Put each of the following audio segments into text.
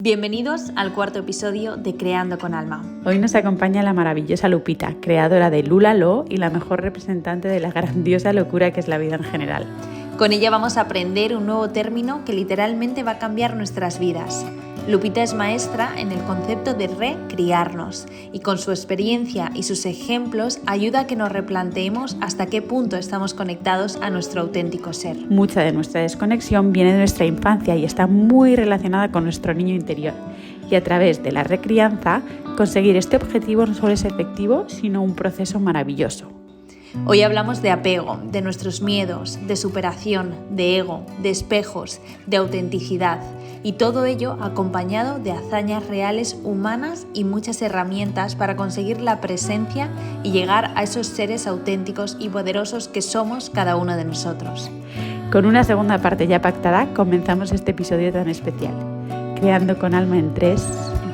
Bienvenidos al cuarto episodio de Creando con Alma. Hoy nos acompaña la maravillosa Lupita, creadora de LulaLo y la mejor representante de la grandiosa locura que es la vida en general. Con ella vamos a aprender un nuevo término que literalmente va a cambiar nuestras vidas. Lupita es maestra en el concepto de recriarnos y con su experiencia y sus ejemplos ayuda a que nos replanteemos hasta qué punto estamos conectados a nuestro auténtico ser. Mucha de nuestra desconexión viene de nuestra infancia y está muy relacionada con nuestro niño interior. Y a través de la recrianza, conseguir este objetivo no solo es efectivo, sino un proceso maravilloso. Hoy hablamos de apego, de nuestros miedos, de superación, de ego, de espejos, de autenticidad y todo ello acompañado de hazañas reales humanas y muchas herramientas para conseguir la presencia y llegar a esos seres auténticos y poderosos que somos cada uno de nosotros. Con una segunda parte ya pactada, comenzamos este episodio tan especial. Creando con Alma en 3,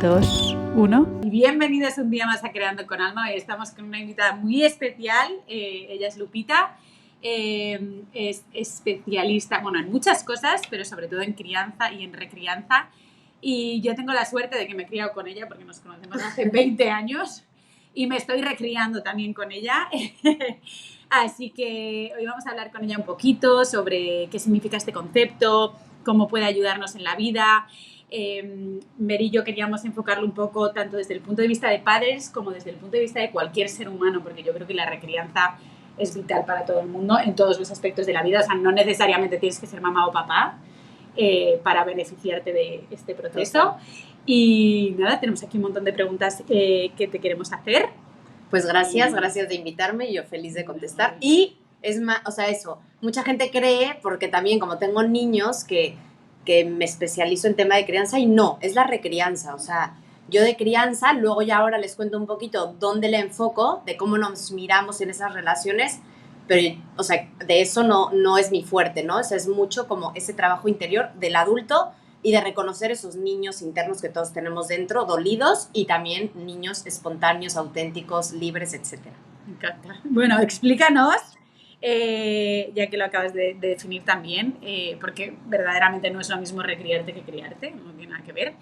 2, 1... Bienvenidos un día más a Creando con Alma. Hoy estamos con una invitada muy especial. Ella es Lupita. Es especialista, bueno, en muchas cosas, pero sobre todo en crianza y en recrianza. Y yo tengo la suerte de que me he criado con ella porque nos conocemos hace 20 años y me estoy recriando también con ella. Así que hoy vamos a hablar con ella un poquito sobre qué significa este concepto, cómo puede ayudarnos en la vida. Mer y yo queríamos enfocarlo un poco tanto desde el punto de vista de padres como desde el punto de vista de cualquier ser humano, porque yo creo que la recrianza es vital para todo el mundo en todos los aspectos de la vida. O sea, no necesariamente tienes que ser mamá o papá para beneficiarte de este proceso. Y nada, tenemos aquí un montón de preguntas que te queremos hacer. Pues gracias de invitarme, yo feliz de contestar. Y es más, o sea, eso, mucha gente cree, porque también como tengo niños que me especializo en tema de crianza, y no, es la recrianza, o sea, yo de crianza, luego ya ahora les cuento un poquito dónde le enfoco, de cómo nos miramos en esas relaciones, pero, o sea, de eso no es mi fuerte, ¿no? O sea, es mucho como ese trabajo interior del adulto y de reconocer esos niños internos que todos tenemos dentro, dolidos, y también niños espontáneos, auténticos, libres, etc. Me encanta. Bueno, explícanos, ya que lo acabas de definir también, porque verdaderamente no es lo mismo recriarte que criarte, no tiene nada que ver.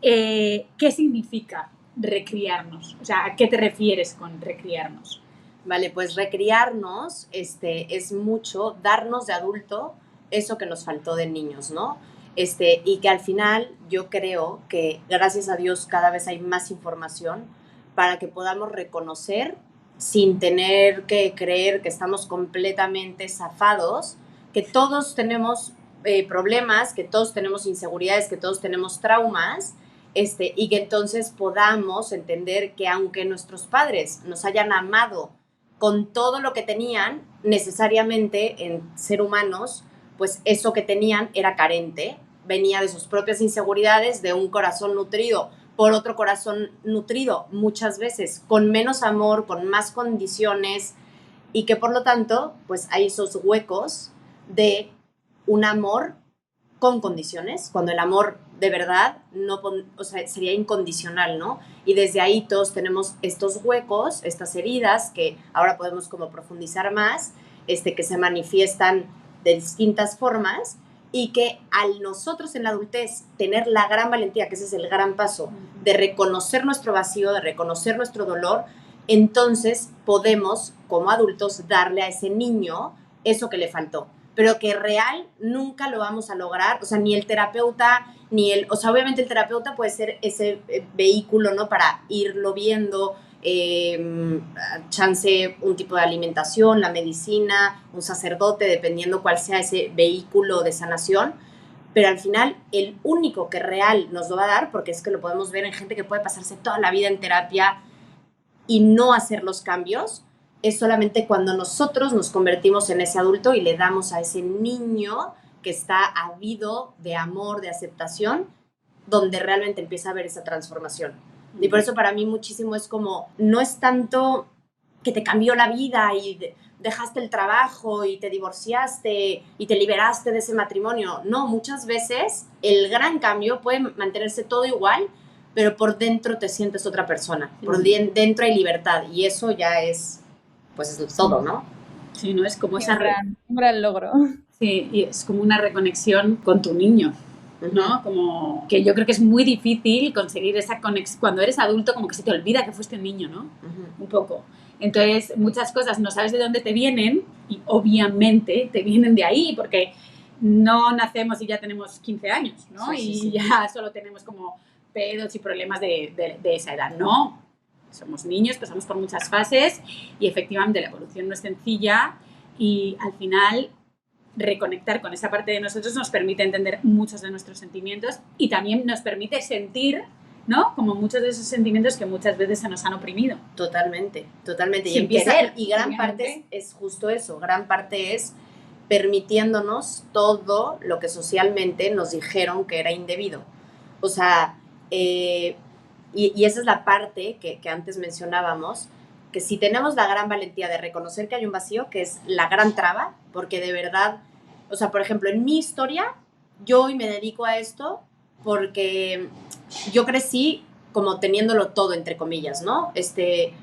¿Qué significa recriarnos? O sea, ¿a qué te refieres con recriarnos? Vale, pues recriarnos es mucho darnos de adulto eso que nos faltó de niños, ¿no? Y que al final yo creo que gracias a Dios cada vez hay más información para que podamos reconocer sin tener que creer que estamos completamente zafados, que todos tenemos problemas, que todos tenemos inseguridades, que todos tenemos traumas, y que entonces podamos entender que aunque nuestros padres nos hayan amado con todo lo que tenían, necesariamente en ser humanos, pues eso que tenían era carente, venía de sus propias inseguridades, de un corazón nutrido por otro corazón nutrido, muchas veces con menos amor, con más condiciones, y que por lo tanto pues hay esos huecos de un amor con condiciones, cuando el amor de verdad o sea, sería incondicional, ¿no? Y desde ahí todos tenemos estos huecos, estas heridas que ahora podemos como profundizar más, que se manifiestan de distintas formas, y que al nosotros en la adultez tener la gran valentía, que ese es el gran paso, de reconocer nuestro vacío, de reconocer nuestro dolor, entonces podemos como adultos darle a ese niño eso que le faltó, pero que real nunca lo vamos a lograr, o sea, ni el terapeuta, o sea, obviamente el terapeuta puede ser ese vehículo, ¿no? Para irlo viendo, chance un tipo de alimentación, la medicina, un sacerdote, dependiendo cuál sea ese vehículo de sanación, pero al final el único que real nos lo va a dar, porque es que lo podemos ver en gente que puede pasarse toda la vida en terapia y no hacer los cambios, es solamente cuando nosotros nos convertimos en ese adulto y le damos a ese niño que está ávido de amor, de aceptación, donde realmente empieza a haber esa transformación. Y por eso para mí muchísimo es como, no es tanto que te cambió la vida y dejaste el trabajo y te divorciaste y te liberaste de ese matrimonio. No, muchas veces el gran cambio puede mantenerse todo igual, pero por dentro te sientes otra persona. Por dentro hay libertad y eso ya es, pues es todo, ¿no? Sí, ¿no? Es como un gran logro. Sí, y es como una reconexión con tu niño. ¿no? Como que yo creo que es muy difícil conseguir esa conexión. Cuando eres adulto, como que se te olvida que fuiste un niño, ¿no? Un poco. Entonces, muchas cosas no sabes de dónde te vienen y obviamente te vienen de ahí, porque no nacemos y ya tenemos 15 años, ¿no? Sí. Ya solo tenemos como pedos y problemas de esa edad. No, somos niños, pasamos por muchas fases y efectivamente la evolución no es sencilla y al final reconectar con esa parte de nosotros nos permite entender muchos de nuestros sentimientos y también nos permite sentir, ¿no? Como muchos de esos sentimientos que muchas veces se nos han oprimido. Totalmente. Sin querer, y gran parte es justo eso, gran parte es permitiéndonos todo lo que socialmente nos dijeron que era indebido. O sea, y esa es la parte que antes mencionábamos, que si tenemos la gran valentía de reconocer que hay un vacío, que es la gran traba, porque de verdad, o sea, por ejemplo, en mi historia, yo hoy me dedico a esto porque yo crecí como teniéndolo todo, entre comillas, ¿no?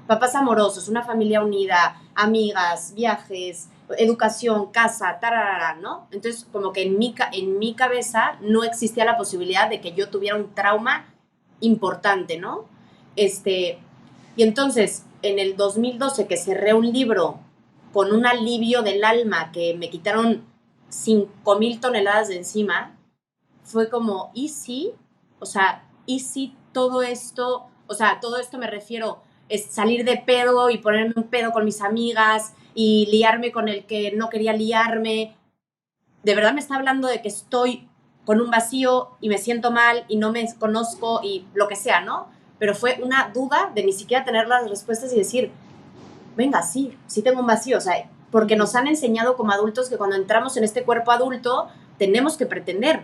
Papás amorosos, una familia unida, amigas, viajes, educación, casa, tararara, ¿no? Entonces, como que en mi cabeza no existía la posibilidad de que yo tuviera un trauma importante, ¿no? Y entonces, en el 2012 que cerré un libro con un alivio del alma que me quitaron 5,000 toneladas de encima, fue como, ¿y si? O sea, ¿y si todo esto, o sea, todo esto me refiero, es salir de pedo y ponerme un pedo con mis amigas y liarme con el que no quería liarme? De verdad me está hablando de que estoy con un vacío y me siento mal y no me conozco y lo que sea, ¿no? Pero fue una duda de ni siquiera tener las respuestas y decir, venga, sí tengo un vacío, o sea, porque nos han enseñado como adultos que cuando entramos en este cuerpo adulto tenemos que pretender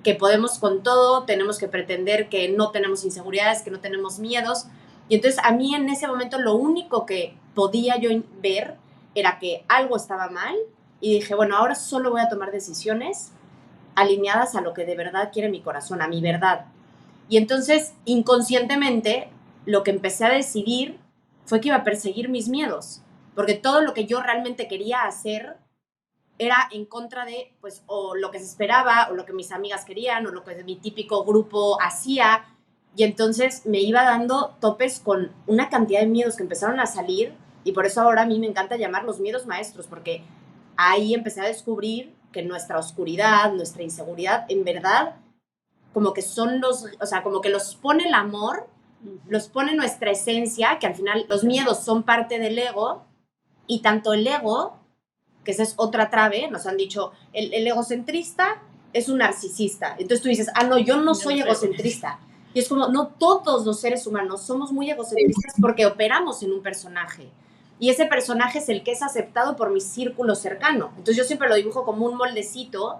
que podemos con todo, tenemos que pretender que no tenemos inseguridades, que no tenemos miedos. Y entonces a mí en ese momento lo único que podía yo ver era que algo estaba mal y dije, bueno, ahora solo voy a tomar decisiones alineadas a lo que de verdad quiere mi corazón, a mi verdad. Y entonces, inconscientemente, lo que empecé a decidir fue que iba a perseguir mis miedos, porque todo lo que yo realmente quería hacer era en contra de, pues, o lo que se esperaba, o lo que mis amigas querían, o lo que mi típico grupo hacía, y entonces me iba dando topes con una cantidad de miedos que empezaron a salir, y por eso ahora a mí me encanta llamar los miedos maestros, porque ahí empecé a descubrir que nuestra oscuridad, nuestra inseguridad, en verdad, como que son o sea, como que los pone el amor, los pone nuestra esencia, que al final los miedos son parte del ego, y tanto el ego, que esa es otra trave, nos han dicho, el egocentrista es un narcisista. Entonces tú dices, no, yo no soy egocentrista. Y es como, no todos los seres humanos somos muy egocentristas porque operamos en un personaje. Y ese personaje es el que es aceptado por mi círculo cercano. Entonces yo siempre lo dibujo como un moldecito,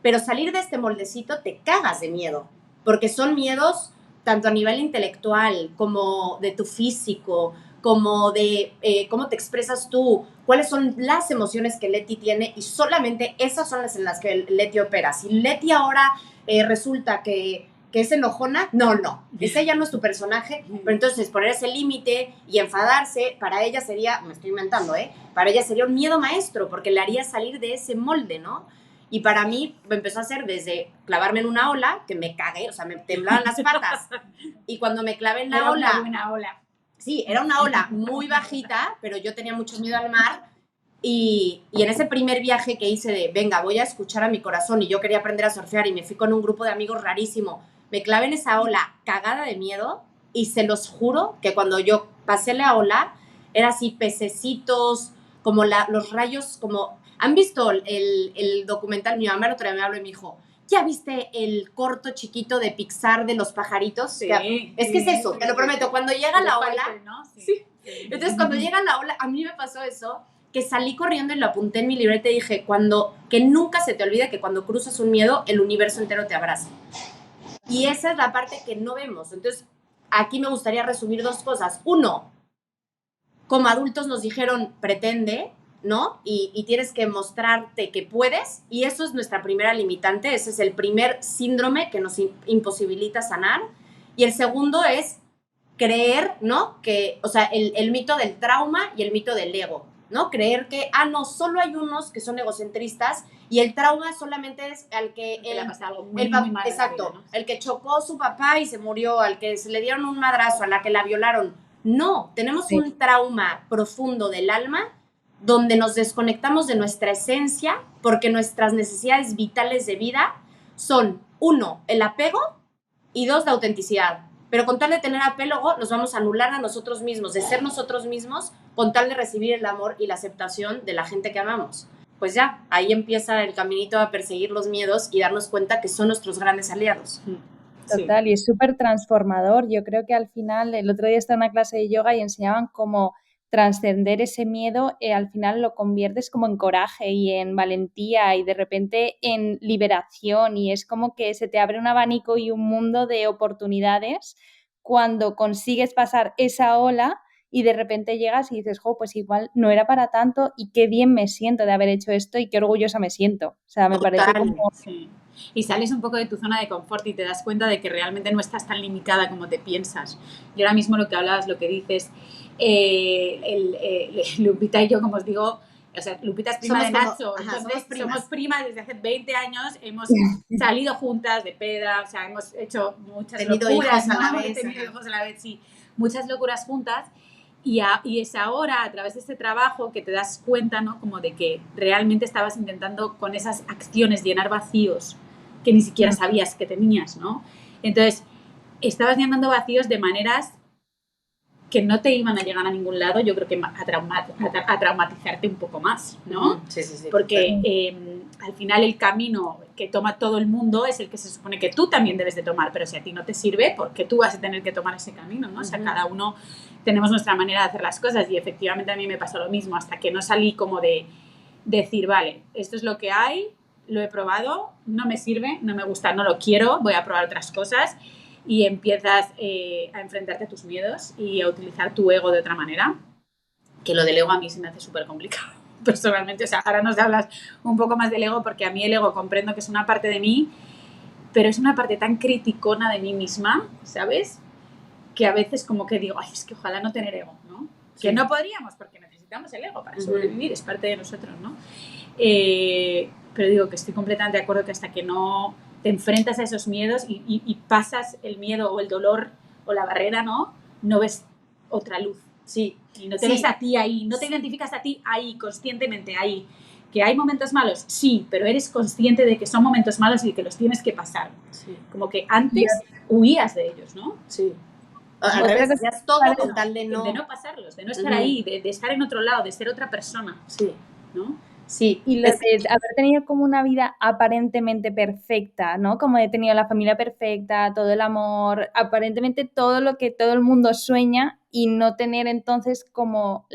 pero salir de este moldecito te cagas de miedo, porque son miedos tanto a nivel intelectual como de tu físico, como de cómo te expresas tú, cuáles son las emociones que Leti tiene, y solamente esas son las en las que Leti opera. Si Leti ahora resulta que es enojona, no, ese ya no es tu personaje, pero entonces poner ese límite y enfadarse, para ella sería, me estoy inventando, para ella sería un miedo maestro, porque le haría salir de ese molde, ¿no? Y para mí me empezó a hacer desde clavarme en una ola, que me cagué, o sea, me temblaban las patas, y cuando me clavé en la ola... Era una buena ola. Sí, era una ola muy bajita, pero yo tenía mucho miedo al mar, y en ese primer viaje que hice de, venga, voy a escuchar a mi corazón, y yo quería aprender a surfear, y me fui con un grupo de amigos rarísimo, me clavé en esa ola cagada de miedo, y se los juro que cuando yo pasé la ola, era así pececitos, como los rayos, como... ¿Han visto el documental? Mi mamá el otro día me habló y me dijo, ¿ya viste el corto chiquito de Pixar de los pajaritos? Sí, es que es eso, te lo prometo, cuando llega la ola... Piper, ¿no? Sí. Entonces, cuando llega la ola, a mí me pasó eso, que salí corriendo y lo apunté en mi libreta y dije, que nunca se te olvide que cuando cruzas un miedo, el universo entero te abraza. Y esa es la parte que no vemos. Entonces, aquí me gustaría resumir dos cosas. Uno, como adultos nos dijeron, pretende, ¿no? Y tienes que mostrarte que puedes, y eso es nuestra primera limitante, ese es el primer síndrome que nos imposibilita sanar. Y el segundo es creer, ¿no? Que, o sea, el mito del trauma y el mito del ego. ¿no? Creer que, no, solo hay unos que son egocentristas y el trauma solamente es al que... le ha pasado algo muy mal en la exacto, vida, ¿no? el que chocó su papá y se murió, al que se le dieron un madrazo, a la que la violaron. No, tenemos un trauma profundo del alma donde nos desconectamos de nuestra esencia porque nuestras necesidades vitales de vida son, 1, el apego y 2, la autenticidad. Pero con tal de tener apego, nos vamos a anular a nosotros mismos, de ser nosotros mismos, con tal de recibir el amor y la aceptación de la gente que amamos. Pues ya, ahí empieza el caminito a perseguir los miedos y darnos cuenta que son nuestros grandes aliados. Total, y es súper transformador. Yo creo que al final, el otro día estaba en una clase de yoga y enseñaban cómo trascender ese miedo, al final lo conviertes como en coraje y en valentía y de repente en liberación, y es como que se te abre un abanico y un mundo de oportunidades cuando consigues pasar esa ola y de repente llegas y dices, pues igual no era para tanto y qué bien me siento de haber hecho esto y qué orgullosa me siento. O sea, me parece como... Sí. Y sales un poco de tu zona de confort y te das cuenta de que realmente no estás tan limitada como te piensas. Y ahora mismo lo que hablabas, lo que dices, Lupita y yo, como os digo, o sea, Lupita es prima de Nacho, entonces somos primas desde hace 20 años, hemos salido juntas de peda, o sea, hemos hecho muchas locuras, tenido hijos a la vez, sí, muchas locuras juntas. Y es ahora, a través de este trabajo, que te das cuenta, ¿no? Como de que realmente estabas intentando con esas acciones llenar vacíos que ni siquiera sabías que tenías, ¿no? Entonces, estabas llenando vacíos de maneras que no te iban a llegar a ningún lado, yo creo que a traumatizarte un poco más, ¿no? Sí. Porque al final el camino que toma todo el mundo es el que se supone que tú también debes de tomar, pero si a ti no te sirve, ¿por qué tú vas a tener que tomar ese camino, ¿no? O sea, cada uno tenemos nuestra manera de hacer las cosas y efectivamente a mí me pasó lo mismo, hasta que no salí como de decir, vale, esto es lo que hay, lo he probado, no me sirve, no me gusta, no lo quiero, voy a probar otras cosas. Y empiezas a enfrentarte a tus miedos y a utilizar tu ego de otra manera, que lo del ego a mí se me hace súper complicado personalmente. O sea, ahora nos hablas un poco más del ego, porque a mí el ego comprendo que es una parte de mí, pero es una parte tan criticona de mí misma, ¿sabes? Que a veces como que digo, ay, es que ojalá no tener ego, ¿no? Sí. Que no podríamos, porque necesitamos el ego para sobrevivir, es parte de nosotros, ¿no? Pero digo que estoy completamente de acuerdo que hasta que no te enfrentas a esos miedos y pasas el miedo o el dolor o la barrera, ¿no? No ves otra luz. Sí. Y no te ves a ti ahí, no te identificas a ti ahí, conscientemente ahí. ¿Que hay momentos malos? Sí, pero eres consciente de que son momentos malos y que los tienes que pasar. Sí. Como que antes huías de ellos, ¿no? Sí. Al revés, hacías todo con tal de no pasarlos, de no estar ahí, de estar en otro lado, de ser otra persona. Sí. ¿No? Sí. Y lo de haber tenido como una vida aparentemente perfecta, ¿no? Como he tenido la familia perfecta, todo el amor, aparentemente todo lo que todo el mundo sueña, y no tener entonces como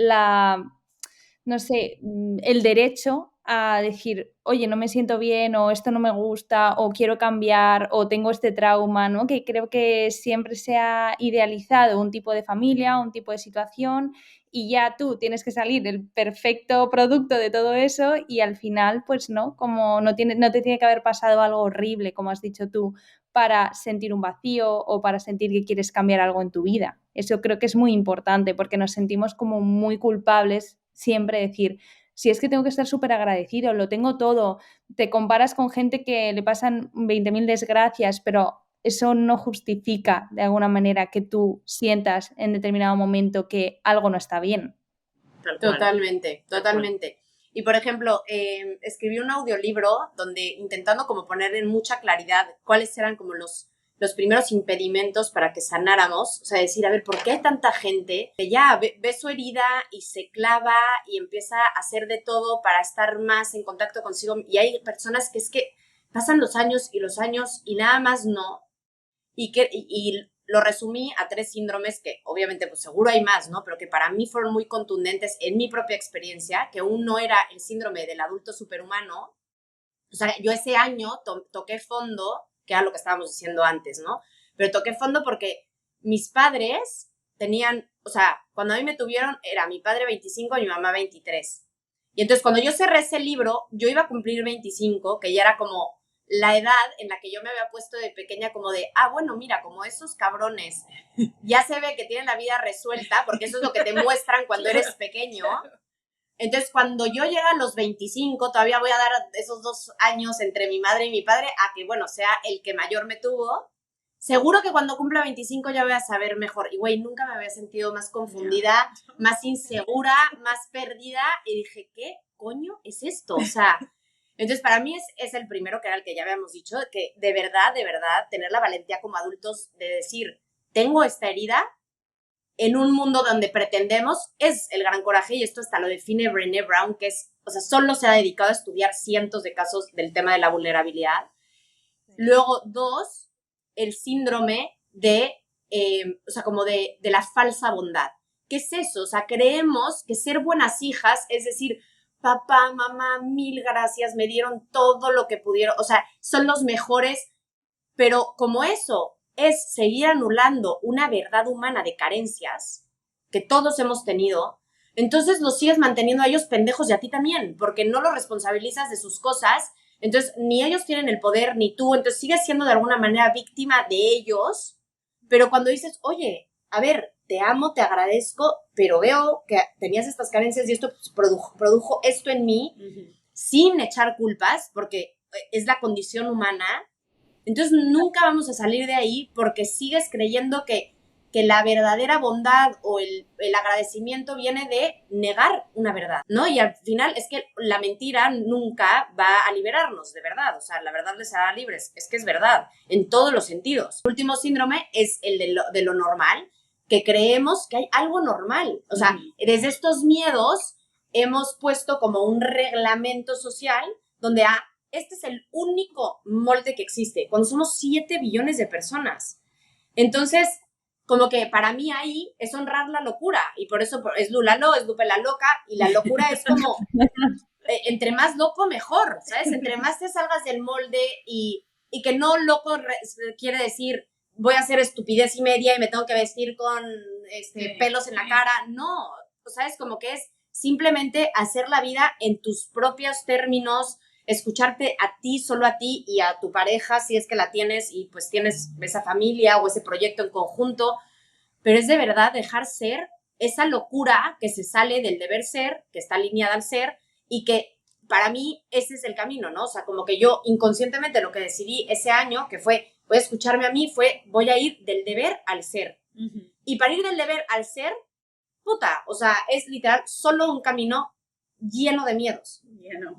no sé, el derecho a decir, oye, no me siento bien, o esto no me gusta, o quiero cambiar, o tengo este trauma, ¿no? Que creo que siempre se ha idealizado un tipo de familia, un tipo de situación, y ya tú tienes que salir el perfecto producto de todo eso, y al final, pues no, como no te tiene que haber pasado algo horrible, como has dicho tú, para sentir un vacío o para sentir que quieres cambiar algo en tu vida. Eso creo que es muy importante, porque nos sentimos como muy culpables siempre decir, si es que tengo que estar súper agradecido, lo tengo todo. Te comparas con gente que le pasan 20.000 desgracias, pero eso no justifica de alguna manera que tú sientas en determinado momento que algo no está bien. Totalmente. Y por ejemplo, escribí un audiolibro donde intentando como poner en mucha claridad cuáles eran como los primeros impedimentos para que sanáramos, o sea, decir, a ver, ¿por qué hay tanta gente que ya ve su herida y se clava y empieza a hacer de todo para estar más en contacto consigo? Y hay personas que es que pasan los años y nada más no, y lo resumí a 3 síndromes que obviamente pues seguro hay más, ¿no? Pero que para mí fueron muy contundentes en mi propia experiencia, que uno era el síndrome del adulto superhumano. O sea, yo ese año toqué fondo, que era lo que estábamos diciendo antes, ¿no? Pero toqué fondo porque mis padres tenían, o sea, cuando a mí me tuvieron, era mi padre 25 y mi mamá 23. Y entonces cuando yo cerré ese libro, yo iba a cumplir 25, que ya era como la edad en la que yo me había puesto de pequeña como de, bueno, mira, como esos cabrones ya se ve que tienen la vida resuelta, porque eso es lo que te muestran cuando eres pequeño. Entonces, cuando yo llegue a los 25, todavía voy a dar esos 2 años entre mi madre y mi padre a que, bueno, sea el que mayor me tuvo. Seguro que cuando cumpla 25 ya voy a saber mejor. Y, güey, nunca me había sentido más confundida, más insegura, más perdida. Y dije, ¿qué coño es esto? O sea, entonces para mí es el primero, que era el que ya habíamos dicho, que de verdad, tener la valentía como adultos de decir, tengo esta herida en un mundo donde pretendemos, es el gran coraje, y esto hasta lo define Brené Brown, que es, o sea, solo se ha dedicado a estudiar cientos de casos del tema de la vulnerabilidad. Luego, 2, el síndrome de, o sea, como de la falsa bondad. ¿Qué es eso? O sea, creemos que ser buenas hijas es decir, papá, mamá, 1000 gracias, me dieron todo lo que pudieron, o sea, son los mejores, pero como eso es seguir anulando una verdad humana de carencias que todos hemos tenido, entonces los sigues manteniendo a ellos pendejos y a ti también, porque no los responsabilizas de sus cosas, entonces ni ellos tienen el poder ni tú, entonces sigues siendo de alguna manera víctima de ellos, pero cuando dices, oye, a ver, te amo, te agradezco, pero veo que tenías estas carencias y esto produjo esto en mí, sin echar culpas, porque es la condición humana. Entonces nunca vamos a salir de ahí porque sigues creyendo que la verdadera bondad o el agradecimiento viene de negar una verdad, ¿no? Y al final es que la mentira nunca va a liberarnos, de verdad. O sea, la verdad les hará libres. Es que es verdad, en todos los sentidos. El último síndrome es el de lo normal, que creemos que hay algo normal. O sea, desde estos miedos hemos puesto como un reglamento social donde este es el único molde que existe, cuando somos 7 billones de personas. Entonces, como que para mí ahí es honrar la locura, y por eso es Lulalo, es Lupe la loca, y la locura es como, entre más loco, mejor, ¿sabes? Entre más te salgas del molde, y que no loco quiere decir, voy a hacer estupidez y media y me tengo que vestir con pelos en la cara, no, ¿sabes? Como que es simplemente hacer la vida en tus propios términos, escucharte a ti, solo a ti, y a tu pareja, si es que la tienes y pues tienes esa familia o ese proyecto en conjunto, pero es de verdad dejar ser esa locura que se sale del deber ser, que está alineada al ser, y que para mí ese es el camino, ¿no? O sea, como que yo inconscientemente lo que decidí ese año, que fue, voy a escucharme a mí, fue, voy a ir del deber al ser. Y para ir del deber al ser, puta, o sea, es literal solo un camino lleno de miedos.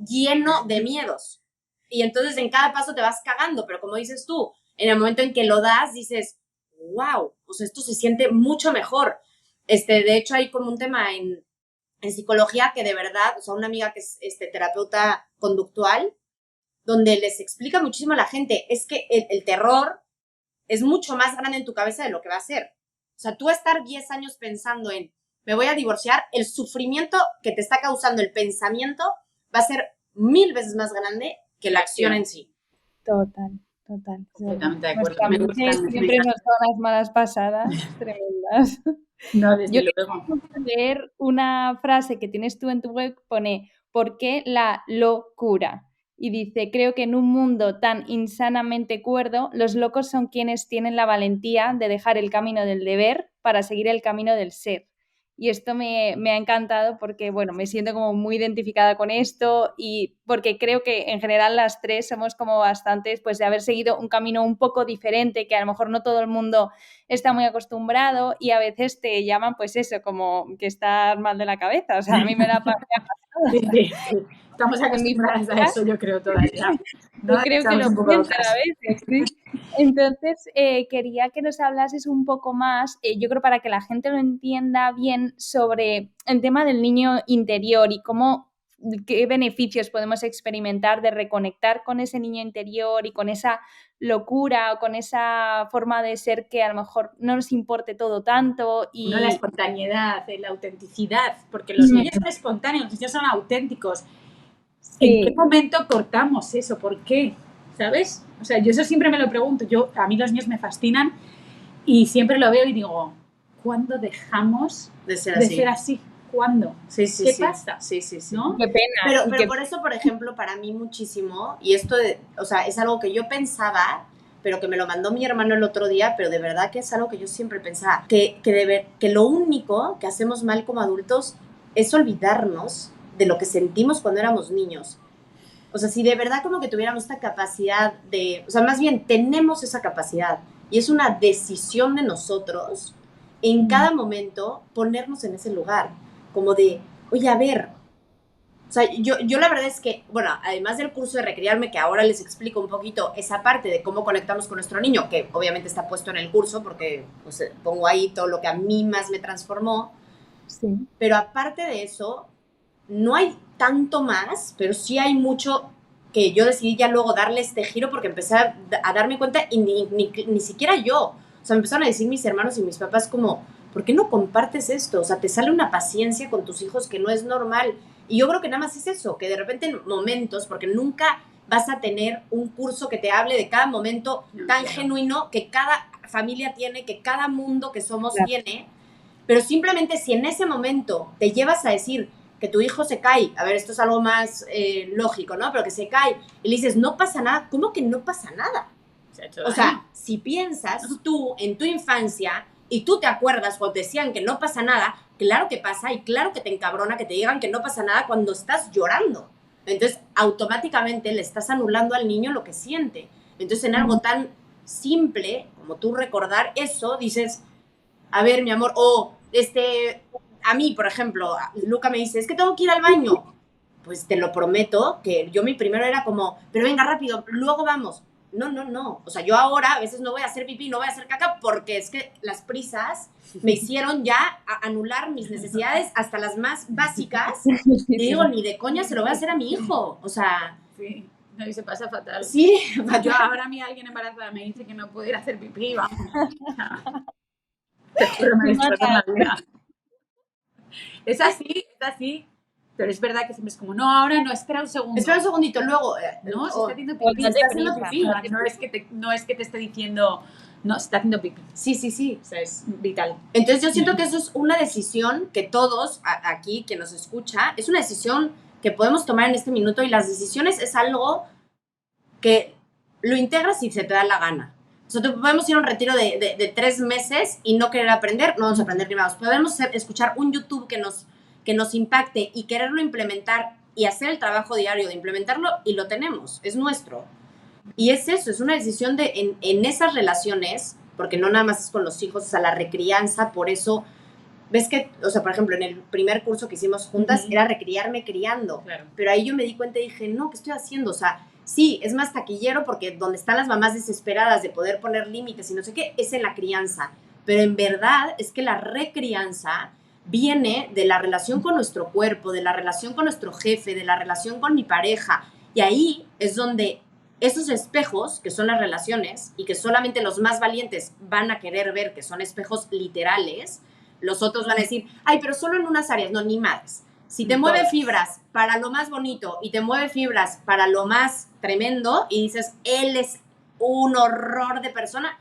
Lleno de miedos. Y entonces en cada paso te vas cagando, pero como dices tú, en el momento en que lo das, dices, wow, o sea, esto se siente mucho mejor. De hecho, hay como un tema en psicología que de verdad, o sea, una amiga que es terapeuta conductual, donde les explica muchísimo a la gente, es que el terror es mucho más grande en tu cabeza de lo que va a ser. O sea, tú estar 10 años pensando en, me voy a divorciar, el sufrimiento que te está causando el pensamiento va a ser 1000 veces más grande que la acción en sí. Total. Completamente de acuerdo. Siempre nos dan las malas pasadas tremendas. No, desde Yo luego. quiero leer una frase que tienes tú en tu web, pone, ¿por qué la locura? Y dice, creo que en un mundo tan insanamente cuerdo, los locos son quienes tienen la valentía de dejar el camino del deber para seguir el camino del ser. Y esto me ha encantado porque, bueno, me siento como muy identificada con esto, y porque creo que en general las tres somos como bastantes, pues, de haber seguido un camino un poco diferente, que a lo mejor no todo el mundo está muy acostumbrado, y a veces te llaman, pues eso, como que estás mal de la cabeza. O sea, a mí me ha pasado. Sí. Estamos acostumbradas a eso, yo creo, todavía. Yo creo que lo piensan a veces, ¿sí? Entonces, quería que nos hablases un poco más, yo creo para que la gente lo entienda bien, sobre el tema del niño interior y qué beneficios podemos experimentar de reconectar con ese niño interior y con esa locura o con esa forma de ser que a lo mejor no nos importe todo tanto. Y no, la espontaneidad, la autenticidad, porque los niños son espontáneos, los niños son auténticos. Sí. ¿En qué momento cortamos eso? ¿Por qué? ¿Sabes? O sea, yo eso siempre me lo pregunto. A mí los niños me fascinan y siempre lo veo y digo, ¿cuándo dejamos de ser así? ¿Cuándo? Sí, ¿Qué pasa? Sí. ¿No? Qué pena. Pero por eso, por ejemplo, para mí muchísimo, y esto, o sea, es algo que yo pensaba, pero que me lo mandó mi hermano el otro día, pero de verdad que es algo que yo siempre pensaba, que lo único que hacemos mal como adultos es olvidarnos de lo que sentimos cuando éramos niños. O sea, si de verdad como que tuviéramos esta capacidad de, o sea, más bien tenemos esa capacidad y es una decisión de nosotros en cada momento ponernos en ese lugar, como de, oye, a ver, o sea, yo la verdad es que, bueno, además del curso de Recriarme, que ahora les explico un poquito esa parte de cómo conectamos con nuestro niño, que obviamente está puesto en el curso porque pues, pongo ahí todo lo que a mí más me transformó, Sí. pero aparte de eso, no hay tanto más, pero sí hay mucho que yo decidí ya luego darle este giro porque empecé a darme cuenta y ni siquiera yo. O sea, me empezaron a decir mis hermanos y mis papás como, ¿por qué no compartes esto? O sea, te sale una paciencia con tus hijos que no es normal. Y yo creo que nada más es eso, que de repente en momentos, porque nunca vas a tener un curso que te hable de cada momento tan genuino que cada familia tiene, que cada mundo que somos tiene, pero simplemente si en ese momento te llevas a decir que tu hijo se cae, a ver, esto es algo más lógico, ¿no? Pero que se cae y le dices, no pasa nada, ¿cómo que no pasa nada? O sea, si piensas tú en tu infancia y tú te acuerdas cuando te decían que no pasa nada, claro que pasa y claro que te encabrona que te digan que no pasa nada cuando estás llorando. Entonces, automáticamente le estás anulando al niño lo que siente. Entonces, en algo tan simple como tú recordar eso, dices, a ver, mi amor, o a mí, por ejemplo, Luca me dice, es que tengo que ir al baño. Pues te lo prometo que yo mi primero era como, pero venga rápido, luego vamos. No. O sea, yo ahora a veces no voy a hacer pipí, no voy a hacer caca, porque es que las prisas me hicieron ya anular mis necesidades hasta las más básicas. Y digo, ni de coña se lo voy a hacer a mi hijo. O sea... Sí. No, y se pasa fatal. Sí, yo ahora a mí alguien embarazada me dice que no puedo ir a hacer pipí, vamos. Te juro, me destroza la vida. Es así. Pero es verdad que siempre es como, no, ahora no, espera un segundo. Espera un segundito, luego... no, se está haciendo pipí. Está haciendo pipí. No es que te esté diciendo, no, se está haciendo pipí. Sí. O sea, es vital. Entonces yo siento que eso es una decisión que todos aquí, quien nos escucha, es una decisión que podemos tomar en este minuto y las decisiones es algo que lo integras si se te da la gana. Nosotros podemos ir a un retiro de 3 meses y no querer aprender, no vamos a aprender ni vamos. Podemos escuchar un YouTube que nos impacte y quererlo implementar y hacer el trabajo diario de implementarlo y lo tenemos, es nuestro. Y es eso, es una decisión de en esas relaciones, porque no nada más es con los hijos, es a la recrianza, por eso, ves que, o sea, por ejemplo, en el primer curso que hicimos juntas era recriarme criando, Claro. pero ahí yo me di cuenta y dije, no, ¿qué estoy haciendo? O sea, sí, es más taquillero porque donde están las mamás desesperadas de poder poner límites y no sé qué, es en la crianza, pero en verdad es que la recrianza viene de la relación con nuestro cuerpo, de la relación con nuestro jefe, de la relación con mi pareja, y ahí es donde esos espejos, que son las relaciones, y que solamente los más valientes van a querer ver que son espejos literales, los otros van a decir, ay, pero solo en unas áreas, no, ni más. Si te mueve fibras para lo más bonito y te mueve fibras para lo más tremendo y dices, él es un horror de persona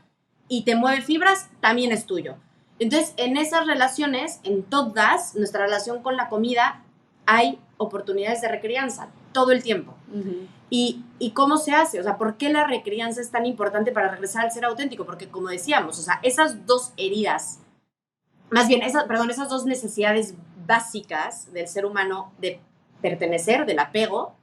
y te mueve fibras, también es tuyo. Entonces, en esas relaciones, en todas, nuestra relación con la comida, hay oportunidades de recrianza todo el tiempo. ¿Y cómo se hace? O sea, ¿por qué la recrianza es tan importante para regresar al ser auténtico? Porque, como decíamos, o sea, esas dos heridas, más bien, esas dos necesidades básicas del ser humano de pertenecer, del apego,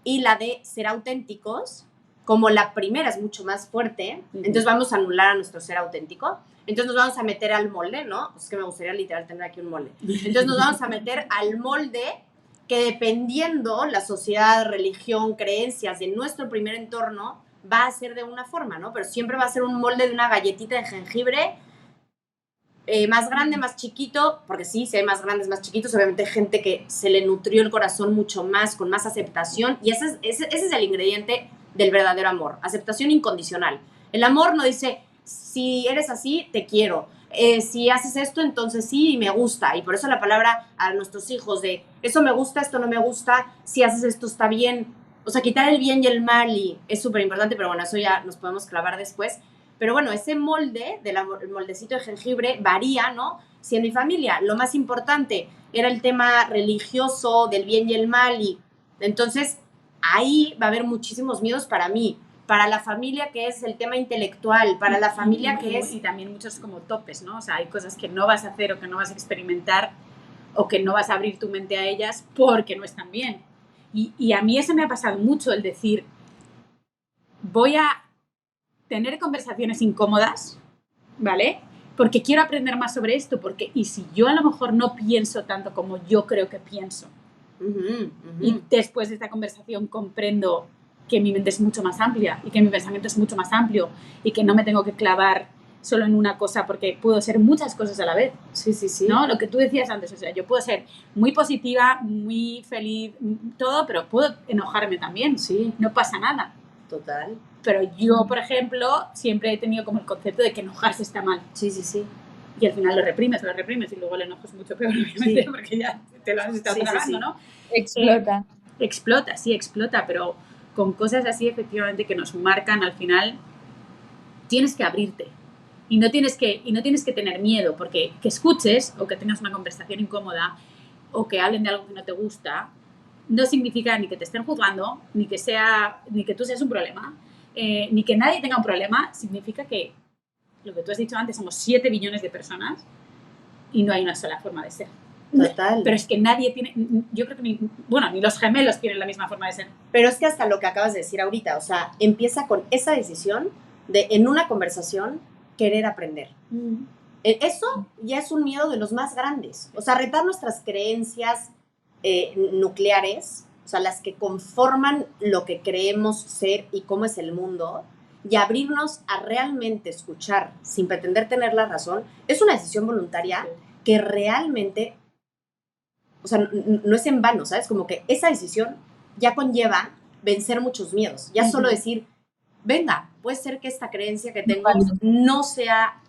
y la de ser auténticos, como la primera es mucho más fuerte, entonces vamos a anular a nuestro ser auténtico, entonces nos vamos a meter al molde, ¿no? Es que me gustaría literal tener aquí un molde. Entonces nos vamos a meter al molde que dependiendo la sociedad, religión, creencias de nuestro primer entorno, va a ser de una forma, ¿no? Pero siempre va a ser un molde de una galletita de jengibre, más grande, más chiquito, porque sí hay más grandes, más chiquitos, obviamente hay gente que se le nutrió el corazón mucho más, con más aceptación, y ese es el ingrediente del verdadero amor, aceptación incondicional. El amor no dice, si eres así, te quiero, si haces esto, entonces sí, me gusta, y por eso la palabra a nuestros hijos de, eso me gusta, esto no me gusta, si haces esto está bien, o sea, quitar el bien y el mal y es súper importante, pero bueno, eso ya nos podemos clavar después. Pero bueno, ese molde, el moldecito de jengibre, varía, ¿no? Si en mi familia lo más importante era el tema religioso, del bien y el mal, y entonces ahí va a haber muchísimos miedos para mí, para la familia que es el tema intelectual, para la familia que es... Y también muchos como topes, ¿no? O sea, hay cosas que no vas a hacer o que no vas a experimentar o que no vas a abrir tu mente a ellas porque no están bien. Y a mí eso me ha pasado mucho, el decir, voy a tener conversaciones incómodas, ¿vale? Porque quiero aprender más sobre esto, y si yo a lo mejor no pienso tanto como yo creo que pienso, y después de esta conversación comprendo que mi mente es mucho más amplia y que mi pensamiento es mucho más amplio y que no me tengo que clavar solo en una cosa porque puedo ser muchas cosas a la vez. Sí, sí, sí. ¿No? Lo que tú decías antes, o sea, yo puedo ser muy positiva, muy feliz, todo, pero puedo enojarme también. Sí. No pasa nada. Total. Pero yo, por ejemplo, siempre he tenido como el concepto de que enojarse está mal. Sí, sí, sí. Y al final lo reprimes y luego el enojo es mucho peor, obviamente, porque ya te lo has estado tragando, ¿no? Explota. Explota, pero con cosas así efectivamente que nos marcan al final, tienes que abrirte. Y no tienes que tener miedo, porque que escuches o que tengas una conversación incómoda o que hablen de algo que no te gusta, no significa ni que te estén juzgando, ni que tú seas un problema, ni que nadie tenga un problema. Significa que, lo que tú has dicho antes, somos 7 billones de personas y no hay una sola forma de ser. Total. Pero es que nadie tiene, yo creo que ni los gemelos tienen la misma forma de ser. Pero es que hasta lo que acabas de decir ahorita, o sea, empieza con esa decisión de, en una conversación, querer aprender. Eso ya es un miedo de los más grandes. O sea, retar nuestras creencias nucleares, o sea, las que conforman lo que creemos ser y cómo es el mundo, y abrirnos a realmente escuchar sin pretender tener la razón, es una decisión voluntaria que realmente, o sea, no es en vano, ¿sabes? Como que esa decisión ya conlleva vencer muchos miedos. Ya solo decir, venga, puede ser que esta creencia que tengo no sea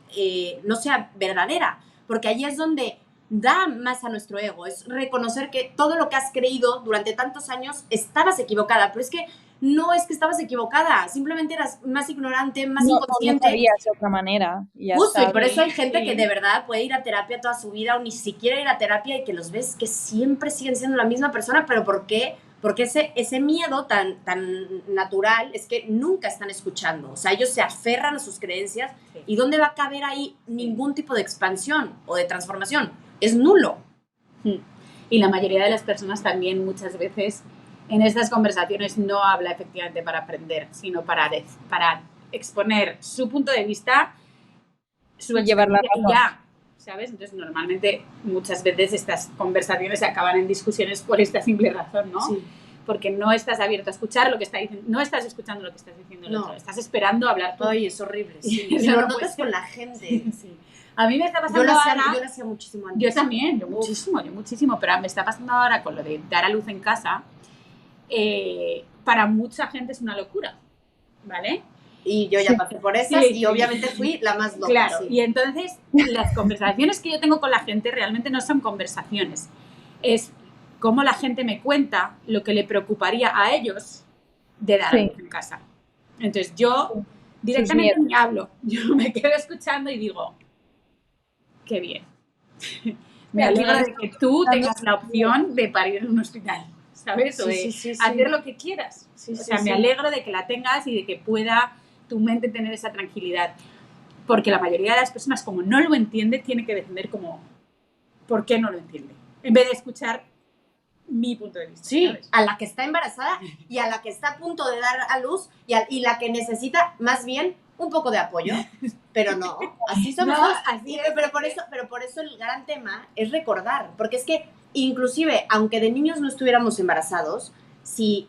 verdadera, porque ahí es donde da más a nuestro ego, es reconocer que todo lo que has creído durante tantos años estabas equivocada, pero es que no es que estabas equivocada, simplemente eras más ignorante, más inconsciente. No sabías de otra manera. Justo, y por eso hay gente que de verdad puede ir a terapia toda su vida o ni siquiera ir a terapia y que los ves que siempre siguen siendo la misma persona, pero ¿por qué? Porque ese miedo tan natural es que nunca están escuchando. O sea, ellos se aferran a sus creencias y ¿dónde va a caber ahí ningún tipo de expansión o de transformación? Es nulo. Y la mayoría de las personas también muchas veces en estas conversaciones no habla efectivamente para aprender, sino para exponer su punto de vista, su llevarla experiencia y ya, ¿sabes? Entonces, normalmente, muchas veces estas conversaciones acaban en discusiones por esta simple razón, ¿no? Sí. Porque no estás abierto a escuchar lo que está diciendo, no estás escuchando lo que estás diciendo el otro, estás esperando hablar tú. Ay, es horrible. Sí. Y lo notas con la gente. Sí. A mí me está pasando ahora... Yo lo hacía muchísimo antes. Yo también, yo muchísimo, pero me está pasando ahora con lo de dar a luz en casa. Para mucha gente es una locura, ¿vale? Y yo ya pasé por esas y obviamente fui la más loca. Claro, y entonces las conversaciones que yo tengo con la gente realmente no son conversaciones, es cómo la gente me cuenta lo que le preocuparía a ellos de dar a luz en casa. Entonces yo directamente ni hablo, yo me quedo escuchando y digo, qué bien. Me alegro de que tú tengas la opción de parir en un hospital, ¿sabes? O de hacer lo que quieras. O sea, me alegro de que la tengas y de que pueda tu mente tener esa tranquilidad. Porque la mayoría de las personas, como no lo entiende, tiene que defender como ¿por qué no lo entiende? En vez de escuchar mi punto de vista. Sí, ¿sabes? a la que está embarazada y a la que está a punto de dar a luz y la que necesita más bien un poco de apoyo. Pero no, así somos. No, así es. Pero por eso el gran tema es recordar, porque es que inclusive, aunque de niños no estuviéramos embarazados, si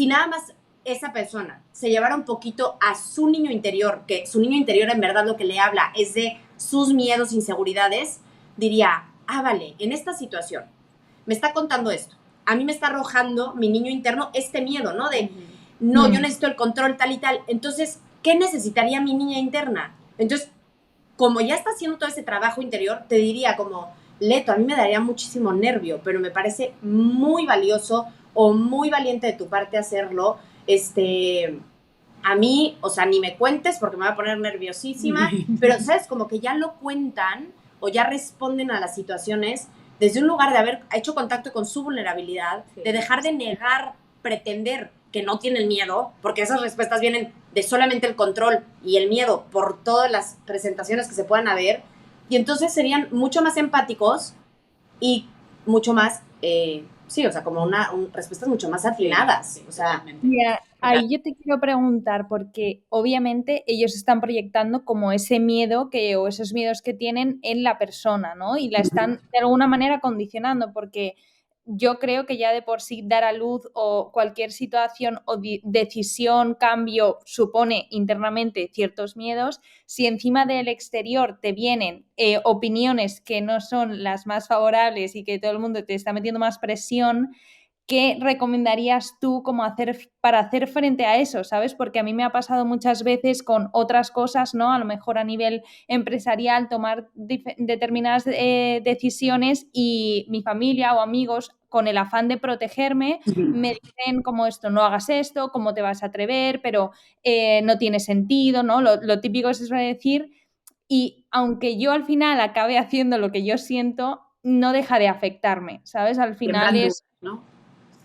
nada más esa persona se llevara un poquito a su niño interior, que su niño interior en verdad lo que le habla es de sus miedos, inseguridades, diría, vale, en esta situación me está contando esto, a mí me está arrojando mi niño interno este miedo, ¿no? De, yo necesito el control tal y tal, entonces, ¿qué necesitaría mi niña interna? Entonces, como ya está haciendo todo ese trabajo interior, te diría como, Leto, a mí me daría muchísimo nervio, pero me parece muy valioso o muy valiente de tu parte hacerlo. A mí, o sea, ni me cuentes porque me voy a poner nerviosísima, pero, ¿sabes? Como que ya lo cuentan o ya responden a las situaciones desde un lugar de haber hecho contacto con su vulnerabilidad, de dejar de negar, pretender que no tienen miedo, porque esas respuestas vienen de solamente el control y el miedo por todas las presentaciones que se puedan haber, y entonces serían mucho más empáticos y mucho más, sí, o sea, como respuestas mucho más atinadas. Sí, O sea, totalmente. Mira, ahí yo te quiero preguntar, porque obviamente ellos están proyectando como ese miedo o esos miedos que tienen en la persona, ¿no? Y la están de alguna manera condicionando, porque yo creo que ya de por sí dar a luz o cualquier situación o decisión, cambio, supone internamente ciertos miedos. Si encima del exterior te vienen opiniones que no son las más favorables y que todo el mundo te está metiendo más presión, ¿qué recomendarías tú para hacer frente a eso? ¿Sabes? Porque a mí me ha pasado muchas veces con otras cosas, ¿no? A lo mejor a nivel empresarial, tomar determinadas decisiones y mi familia o amigos, con el afán de protegerme, me dicen como esto, no hagas esto, cómo te vas a atrever, pero no tiene sentido, ¿no? Lo típico es eso de decir, y aunque yo al final acabe haciendo lo que yo siento, no deja de afectarme, ¿sabes? Al final Siembran dudas, es ¿no?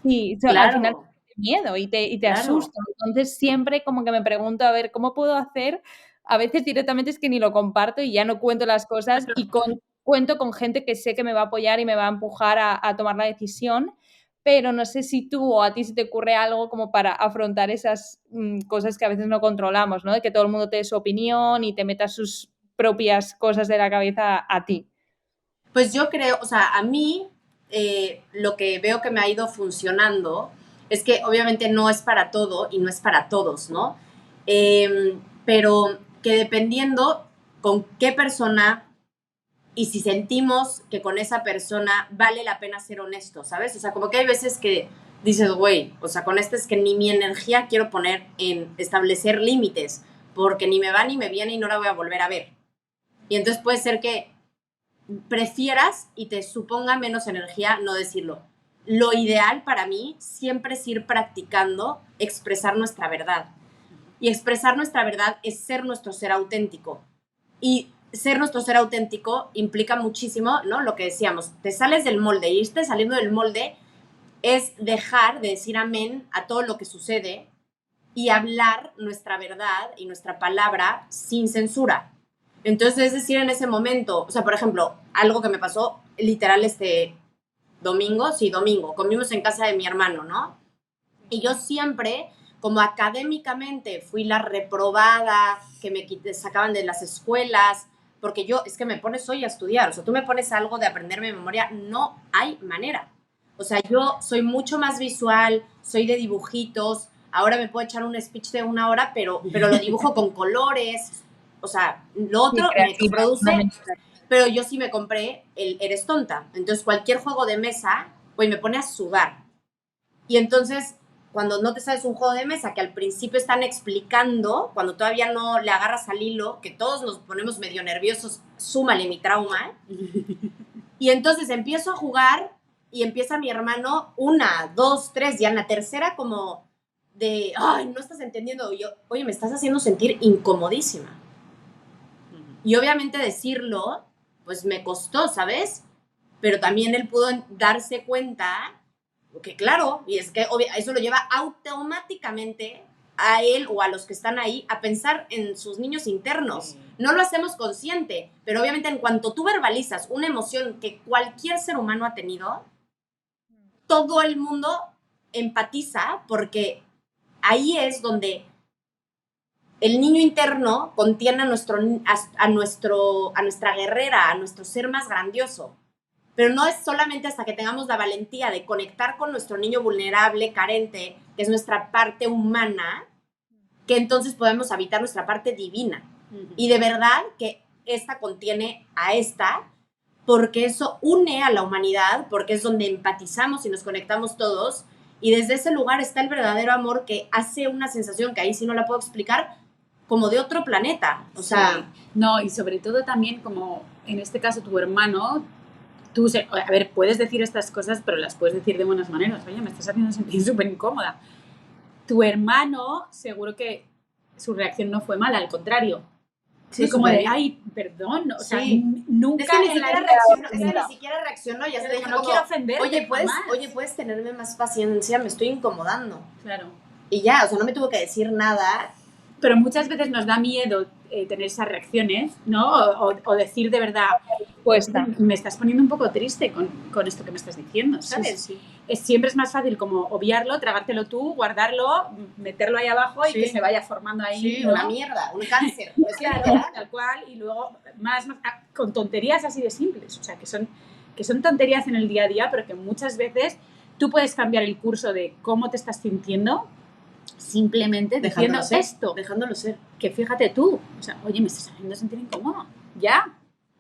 Sí, al final claro, te miedo y te claro. asusta. Entonces siempre como que me pregunto, a ver, ¿cómo puedo hacer? A veces directamente es que ni lo comparto y ya no cuento las cosas y cuento con gente que sé que me va a apoyar y me va a empujar a tomar la decisión, pero no sé si tú o a ti se te ocurre algo como para afrontar esas cosas que a veces no controlamos, ¿no? De que todo el mundo te dé su opinión y te meta sus propias cosas de la cabeza a ti. Pues yo creo, o sea, a mí lo que veo que me ha ido funcionando es que obviamente no es para todo y no es para todos, ¿no? Pero que dependiendo con qué persona y si sentimos que con esa persona vale la pena ser honesto, ¿sabes? O sea, como que hay veces que dices, güey, o sea, con este es que ni mi energía quiero poner en establecer límites, porque ni me va ni me viene y no la voy a volver a ver. Y entonces puede ser que prefieras y te suponga menos energía no decirlo. Lo ideal para mí siempre es ir practicando expresar nuestra verdad. Y expresar nuestra verdad es ser nuestro ser auténtico. Y ser nuestro ser auténtico implica muchísimo, ¿no? Lo que decíamos, te sales del molde. Irte saliendo del molde es dejar de decir amén a todo lo que sucede y hablar nuestra verdad y nuestra palabra sin censura. Entonces, es decir, en ese momento, o sea, por ejemplo, algo que me pasó literal este domingo, sí, domingo, comimos en casa de mi hermano, ¿no? Y yo siempre, como académicamente fui la reprobada, que me sacaban de las escuelas, porque yo, es que me pones hoy a estudiar, o sea, tú me pones algo de aprenderme de memoria, no hay manera. O sea, yo soy mucho más visual, soy de dibujitos, ahora me puedo echar un speech de 1 hora, pero lo dibujo con colores, o sea, lo Sí, otro me creativa, una produce, mente. pero yo sí me compré el Eres Tonta. Entonces, cualquier juego de mesa, pues me pone a sudar. Y entonces, cuando no te sabes un juego de mesa que al principio están explicando, cuando todavía no le agarras al hilo, que todos nos ponemos medio nerviosos, súmale mi trauma. Y entonces empiezo a jugar y empieza mi hermano 1, 2, 3, ya en la tercera como de, ay, no estás entendiendo. Y yo, oye, me estás haciendo sentir incomodísima. Y obviamente decirlo, pues me costó, ¿sabes? Pero también él pudo darse cuenta que claro, y es que eso lo lleva automáticamente a él o a los que están ahí a pensar en sus niños internos. No lo hacemos consciente, pero obviamente en cuanto tú verbalizas una emoción que cualquier ser humano ha tenido, todo el mundo empatiza porque ahí es donde el niño interno contiene a nuestra guerrera, a nuestro ser más grandioso. Pero no es solamente hasta que tengamos la valentía de conectar con nuestro niño vulnerable, carente, que es nuestra parte humana, que entonces podemos habitar nuestra parte divina. Y de verdad que esta contiene a esta, porque eso une a la humanidad, porque es donde empatizamos y nos conectamos todos. Y desde ese lugar está el verdadero amor que hace una sensación que ahí sí no la puedo explicar, como de otro planeta. O sea, sí. No, y sobre todo también como en este caso tu hermano, tú, a ver, puedes decir estas cosas, pero las puedes decir de buenas maneras. Oye, me estás haciendo sentir súper incómoda. Tu hermano, seguro que su reacción no fue mala, al contrario. sí, Fue como súper de, bien. ay, perdón, o sea, Sí. nunca Es que ni en la siquiera vida- reaccionó, es que ni siquiera reaccionó, ya se Pero dijo no como, quiero ofenderte, oye, jamás. puedes tenerme más paciencia, me estoy incomodando. Claro. Y ya, o sea, no me tuvo que decir nada. Pero muchas veces nos da miedo tener esas reacciones, ¿no? O decir de verdad, Cuesta. me estás poniendo un poco triste con esto que me estás diciendo, ¿sabes? Sí. Siempre es más fácil como obviarlo, tragártelo tú, guardarlo, meterlo ahí abajo y Sí. que se vaya formando ahí, Sí, ¿no? una mierda, un cáncer. Pues Claro, literal. tal cual, y luego con tonterías así de simples, o sea, que son tonterías en el día a día, pero que muchas veces tú puedes cambiar el curso de cómo te estás sintiendo simplemente diciendo esto, Dejándolo ser. que fíjate tú, o sea, oye, me estás haciendo sentir incómodo, ya,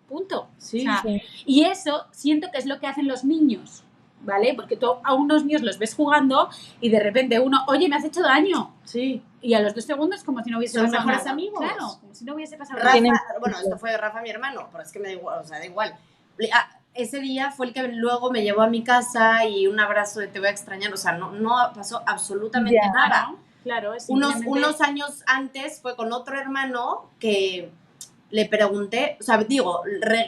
punto. Sí, O sea, sí. y eso siento que es lo que hacen los niños, ¿vale? Porque tú a unos niños los ves jugando y de repente uno, oye, me has hecho daño. Sí. Y a los 2 segundos como si no hubiese Son pasado mejores nada. amigos. Claro, como si no hubiese pasado Rafa, nada. bueno, esto fue Rafa, mi hermano, pero es que me da igual, o sea, da igual. Ese día fue el que luego me llevó a mi casa y un abrazo de te voy a extrañar, o sea, no pasó absolutamente Ya. nada. Claro, es Unos simplemente... años antes fue con otro hermano que le pregunté, o sea, digo,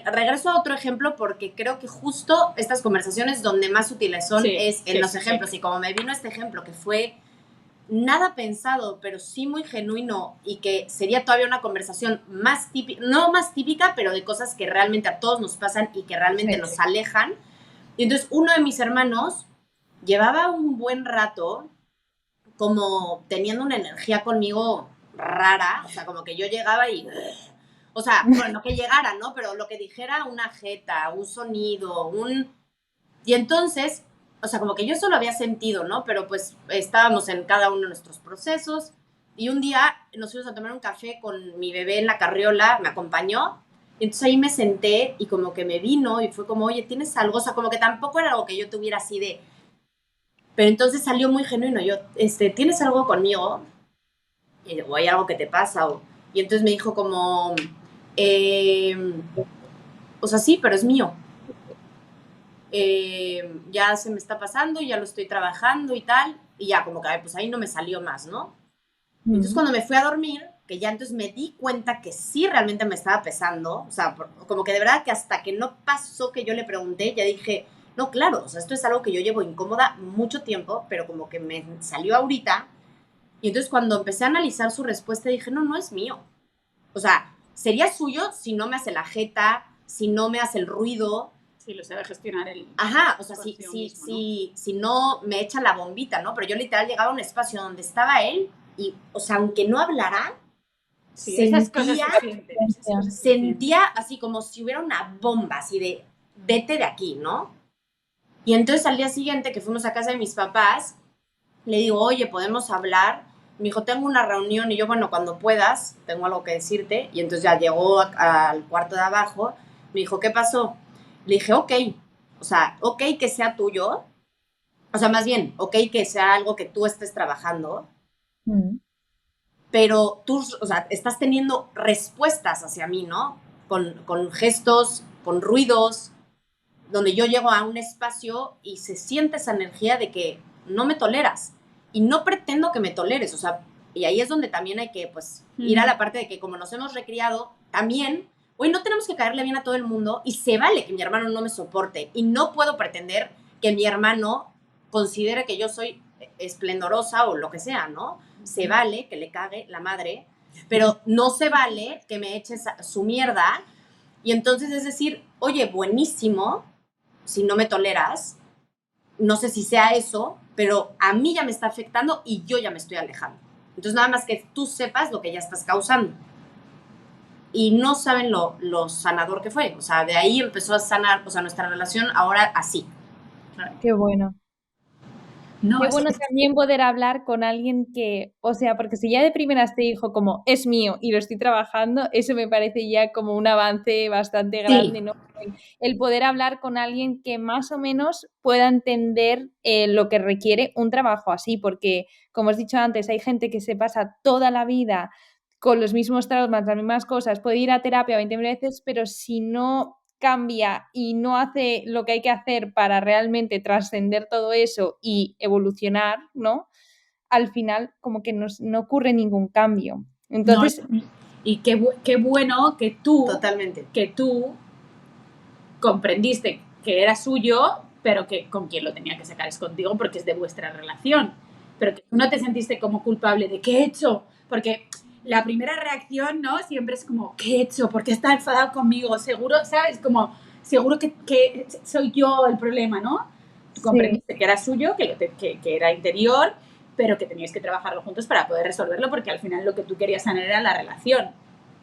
regreso a otro ejemplo porque creo que justo estas conversaciones donde más útiles son Sí, es en sí, los sí. ejemplos. Y como me vino este ejemplo que fue nada pensado, pero sí muy genuino y que sería todavía una conversación más típica, no más típica, pero de cosas que realmente a todos nos pasan y que realmente Sí. nos alejan. Y entonces uno de mis hermanos llevaba un buen rato como teniendo una energía conmigo rara, o sea, como que yo llegaba y... O sea, bueno, no que llegara, ¿no? Pero lo que dijera una jeta, un sonido, Y entonces, o sea, como que yo eso lo había sentido, ¿no? Pero pues estábamos en cada uno de nuestros procesos y un día nos fuimos a tomar un café con mi bebé en la carriola, me acompañó, y entonces ahí me senté y como que me vino y fue como, oye, ¿tienes algo? O sea, como que tampoco era algo que yo tuviera así de... Pero entonces salió muy genuino, yo, ¿tienes algo conmigo? Y digo, ¿hay algo que te pasa? Y entonces me dijo como, o sea, sí, pero es mío. Ya se me está pasando, ya lo estoy trabajando y tal, y ya como que pues ahí no me salió más, ¿no? Entonces cuando me fui a dormir, que ya entonces me di cuenta que sí realmente me estaba pesando, o sea, como que de verdad que hasta que no pasó que yo le pregunté, ya dije, no, claro, o sea, esto es algo que yo llevo incómoda mucho tiempo, pero como que me salió ahorita, y entonces cuando empecé a analizar su respuesta dije, no es mío, o sea, sería suyo si no me hace la jeta, si no me hace el ruido. Sí, lo sabe gestionar el... Ajá, o sea, consigo si mismo, ¿no? si no me echa la bombita, ¿no? Pero yo literal llegaba a un espacio donde estaba él y, o sea, aunque no hablara, Sí, esas cosas se sienten, esas cosas se sentía así como si hubiera una bomba, así de, vete de aquí, ¿no? Y entonces al día siguiente que fuimos a casa de mis papás, le digo, oye, ¿podemos hablar? Me dijo, tengo una reunión y yo, bueno, cuando puedas, tengo algo que decirte. Y entonces ya llegó al cuarto de abajo, me dijo, ¿qué pasó? Le dije, ok, o sea, ok que sea tuyo, o sea, más bien, ok que sea algo que tú estés trabajando, pero tú, o sea, estás teniendo respuestas hacia mí, ¿no? Con gestos, con ruidos, donde yo llego a un espacio y se siente esa energía de que no me toleras y no pretendo que me toleres, o sea, y ahí es donde también hay que, pues, ir a la parte de que como nos hemos recriado, también, hoy no tenemos que caerle bien a todo el mundo y se vale que mi hermano no me soporte y no puedo pretender que mi hermano considere que yo soy esplendorosa o lo que sea, ¿no? Se vale que le cague la madre, pero no se vale que me eches su mierda y entonces es decir, oye, buenísimo, si no me toleras, no sé si sea eso, pero a mí ya me está afectando y yo ya me estoy alejando. Entonces nada más que tú sepas lo que ya estás causando. Y no saben lo sanador que fue. O sea, de ahí empezó a sanar, o sea, nuestra relación ahora así. Qué bueno. No, Qué bueno también poder hablar con alguien que, o sea, porque si ya de primeras te dijo como es mío y lo estoy trabajando, eso me parece ya como un avance bastante grande, ¿no? El poder hablar con alguien que más o menos pueda entender lo que requiere un trabajo así, porque como has dicho antes, hay gente que se pasa toda la vida con los mismos traumas, las mismas cosas, puede ir a terapia 20 veces, pero si no cambia y no hace lo que hay que hacer para realmente trascender todo eso y evolucionar, ¿no? Al final como que no ocurre ningún cambio. Entonces, no, y qué bueno que tú, Totalmente. que tú comprendiste que era suyo, pero que con quien lo tenía que sacar es contigo porque es de vuestra relación. Pero que tú no te sentiste como culpable de ¿qué he hecho? Porque la primera reacción, ¿no? Siempre es como, ¿qué he hecho? ¿Por qué está enfadado conmigo? Seguro, ¿sabes? Como seguro que soy yo el problema, ¿no? Tú comprendiste que era suyo, que era interior, pero que teníais que trabajarlo juntos para poder resolverlo, porque al final lo que tú querías sanar era la relación,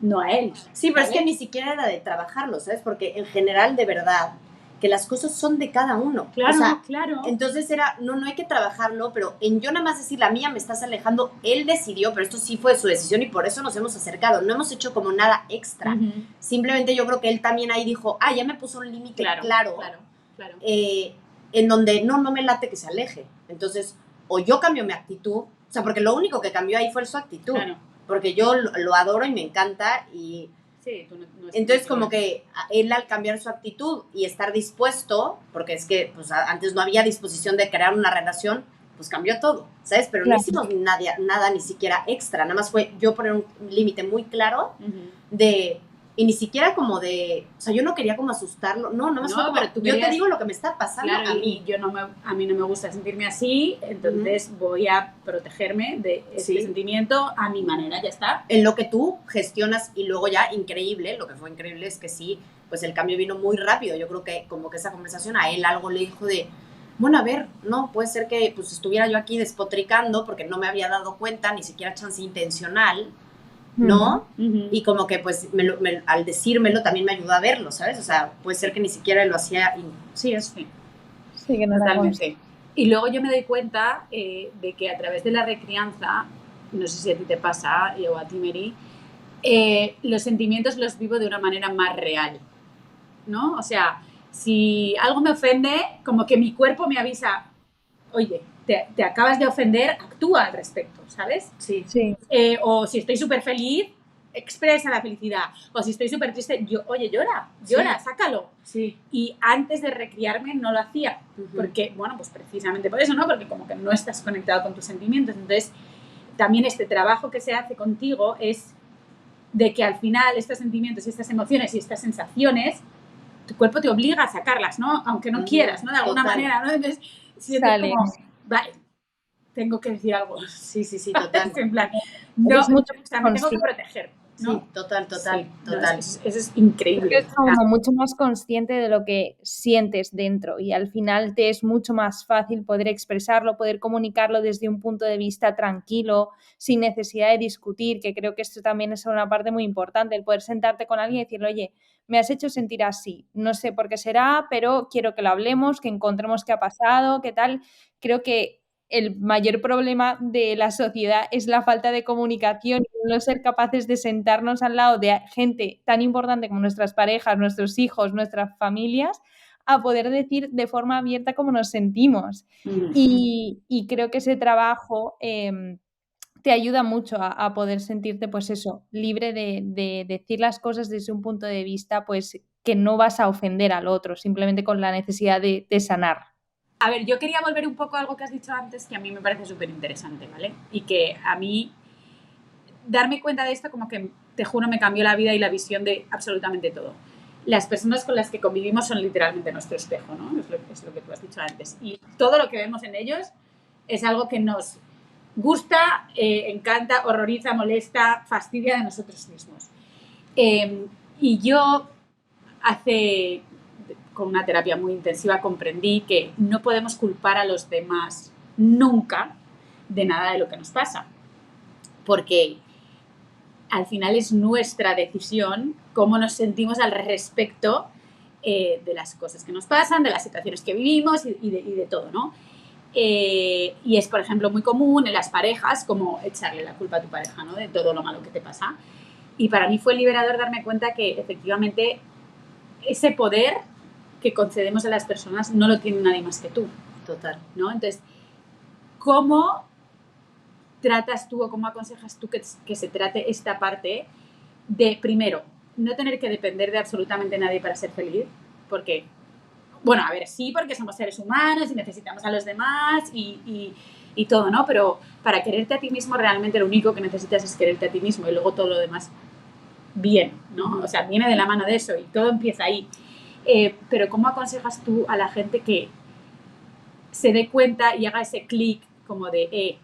no a él. Sí, pero es que ni siquiera era de trabajarlo, ¿sabes? Porque en general, de verdad, que las cosas son de cada uno. Claro, o sea, claro. Entonces era, no hay que trabajarlo, pero en yo nada más decir, la mía me estás alejando, él decidió, pero esto sí fue su decisión y por eso nos hemos acercado. No hemos hecho como nada extra. Simplemente yo creo que él también ahí dijo, ya me puso un límite claro. En donde no me late que se aleje. Entonces, o yo cambio mi actitud, o sea, porque lo único que cambió ahí fue su actitud. Claro. Porque yo lo adoro y me encanta y... Sí, tú no entonces como que él al cambiar su actitud y estar dispuesto, porque es que pues, antes no había disposición de crear una relación, pues cambió todo, ¿sabes? Pero no hicimos nada ni siquiera extra, nada más fue yo poner un límite muy claro de... Y ni siquiera como de... O sea, yo no quería como asustarlo. No, nada más fue como, yo te digo lo que me está pasando a mí. Y a mí no me gusta sentirme así, entonces voy a protegerme de este sentimiento a mi manera, ya está. En lo que tú gestionas y luego ya, increíble, lo que fue increíble es que sí, pues el cambio vino muy rápido. Yo creo que como que esa conversación a él algo le dijo de... Bueno, a ver, no, puede ser que pues estuviera yo aquí despotricando porque no me había dado cuenta, ni siquiera chance intencional, ¿no? Y como que pues al decírmelo también me ayudó a verlo, ¿sabes? O sea, puede ser que ni siquiera lo hacía. Sí, es sí. Sí, que no totalmente. Y luego yo me doy cuenta de que a través de la recrianza, no sé si a ti te pasa o a ti, Mary, los sentimientos los vivo de una manera más real, ¿no? O sea, si algo me ofende, como que mi cuerpo me avisa, oye, te acabas de ofender, actúa al respecto, ¿sabes? Sí. O si estoy súper feliz, expresa la felicidad. O si estoy súper triste, oye, llora, sácalo. Sí. Y antes de recriarme no lo hacía. Porque, bueno, pues precisamente por eso, ¿no? Porque como que no estás conectado con tus sentimientos. Entonces, también este trabajo que se hace contigo es de que al final estos sentimientos, estas emociones y estas sensaciones, tu cuerpo te obliga a sacarlas, ¿no? Aunque no quieras, ¿no? De alguna manera, ¿no? Entonces, sientes como, vale, tengo que decir algo. Sí, total. En plan, no, mucho o sea, me tengo que proteger, ¿no? Sí, total. Eso es increíble. Porque es como mucho más consciente de lo que sientes dentro y al final te es mucho más fácil poder expresarlo, poder comunicarlo desde un punto de vista tranquilo, sin necesidad de discutir, que creo que esto también es una parte muy importante, el poder sentarte con alguien y decirle, oye, me has hecho sentir así, no sé por qué será, pero quiero que lo hablemos, que encontremos qué ha pasado, qué tal. Creo que el mayor problema de la sociedad es la falta de comunicación y no ser capaces de sentarnos al lado de gente tan importante como nuestras parejas, nuestros hijos, nuestras familias, a poder decir de forma abierta cómo nos sentimos. Y creo que ese trabajo te ayuda mucho a poder sentirte, pues eso, libre de decir las cosas desde un punto de vista, pues que no vas a ofender al otro, simplemente con la necesidad de sanar. A ver, yo quería volver un poco a algo que has dicho antes, que a mí me parece súper interesante, ¿vale? Y que a mí, darme cuenta de esto, como que, te juro, me cambió la vida y la visión de absolutamente todo. Las personas con las que convivimos son literalmente nuestro espejo, ¿no? Es lo que tú has dicho antes. Y todo lo que vemos en ellos es algo que nos gusta, encanta, horroriza, molesta, fastidia de nosotros mismos. Y yo con una terapia muy intensiva comprendí que no podemos culpar a los demás nunca de nada de lo que nos pasa, porque al final es nuestra decisión cómo nos sentimos al respecto de las cosas que nos pasan, de las situaciones que vivimos y de todo, ¿no? Y es, por ejemplo, muy común en las parejas como echarle la culpa a tu pareja, ¿no? De todo lo malo que te pasa. Y para mí fue liberador darme cuenta que efectivamente ese poder que concedemos a las personas no lo tiene nadie más que tú. Total. ¿No? Entonces, ¿cómo tratas tú o cómo aconsejas tú que se trate esta parte de, primero, no tener que depender de absolutamente nadie para ser feliz? Porque, bueno, a ver, sí, porque somos seres humanos y necesitamos a los demás y todo, ¿no? Pero para quererte a ti mismo realmente lo único que necesitas es quererte a ti mismo y luego todo lo demás bien, ¿no? O sea, viene de la mano de eso y todo empieza ahí. Pero ¿cómo aconsejas tú a la gente que se dé cuenta y haga ese clic como de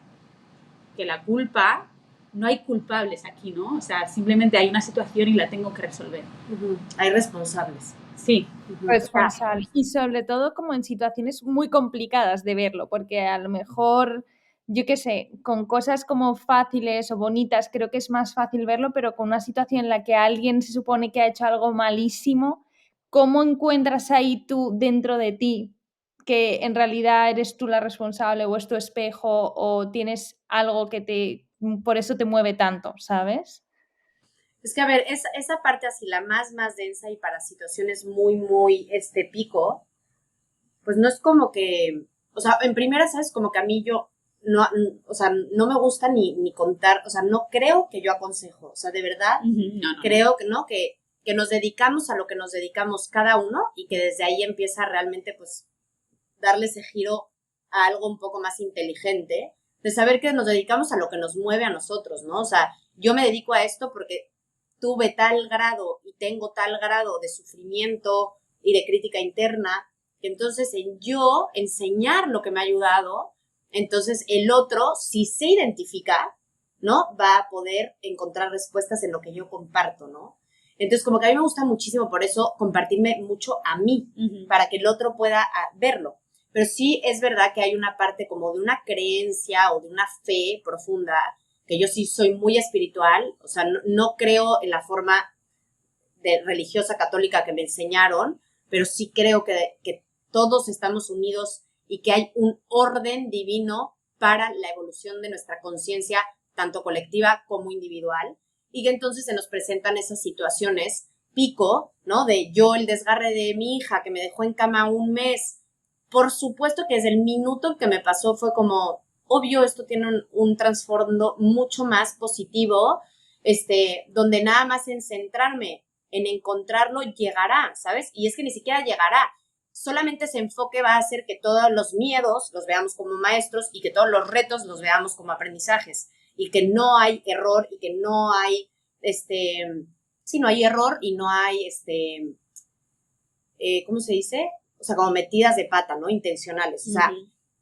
que la culpa, no hay culpables aquí, ¿no? O sea, simplemente hay una situación y la tengo que resolver. Hay responsables. Sí. Responsable. Y sobre todo como en situaciones muy complicadas de verlo, porque a lo mejor, yo qué sé, con cosas como fáciles o bonitas creo que es más fácil verlo, pero con una situación en la que alguien se supone que ha hecho algo malísimo, ¿cómo encuentras ahí tú dentro de ti que en realidad eres tú la responsable o es tu espejo o tienes algo que por eso te mueve tanto, ¿sabes? Es que, a ver, esa parte así, la más densa y para situaciones muy, pico, pues no es como que, o sea, en primera, ¿sabes? Como que a mí yo, no, o sea, no me gusta ni contar, o sea, no creo que yo aconsejo, o sea, de verdad, No. creo que, ¿no? Que nos dedicamos a lo que nos dedicamos cada uno y que desde ahí empieza realmente, pues, darle ese giro a algo un poco más inteligente, de saber que nos dedicamos a lo que nos mueve a nosotros, ¿no? O sea, yo me dedico a esto porque tuve tal grado y tengo tal grado de sufrimiento y de crítica interna, que entonces en yo enseñar lo que me ha ayudado, entonces el otro, si se identifica, ¿no? Va a poder encontrar respuestas en lo que yo comparto, ¿no? Entonces, como que a mí me gusta muchísimo por eso compartirme mucho a mí, para que el otro pueda verlo. Pero sí es verdad que hay una parte como de una creencia o de una fe profunda, que yo sí soy muy espiritual, o sea, no creo en la forma de religiosa católica que me enseñaron, pero sí creo que todos estamos unidos y que hay un orden divino para la evolución de nuestra conciencia, tanto colectiva como individual, y que entonces se nos presentan esas situaciones pico, ¿no? De yo, el desgarre de mi hija que me dejó en cama un mes. Por supuesto que desde el minuto que me pasó fue como, obvio, esto tiene un trasfondo mucho más positivo, donde nada más en centrarme en encontrarlo llegará, ¿sabes? Y es que ni siquiera llegará. Solamente ese enfoque va a hacer que todos los miedos los veamos como maestros y que todos los retos los veamos como aprendizajes. Y que no hay error y que no hay, sí, no hay error y no hay, ¿cómo se dice? O sea, como metidas de pata, ¿no? Intencionales. O sea,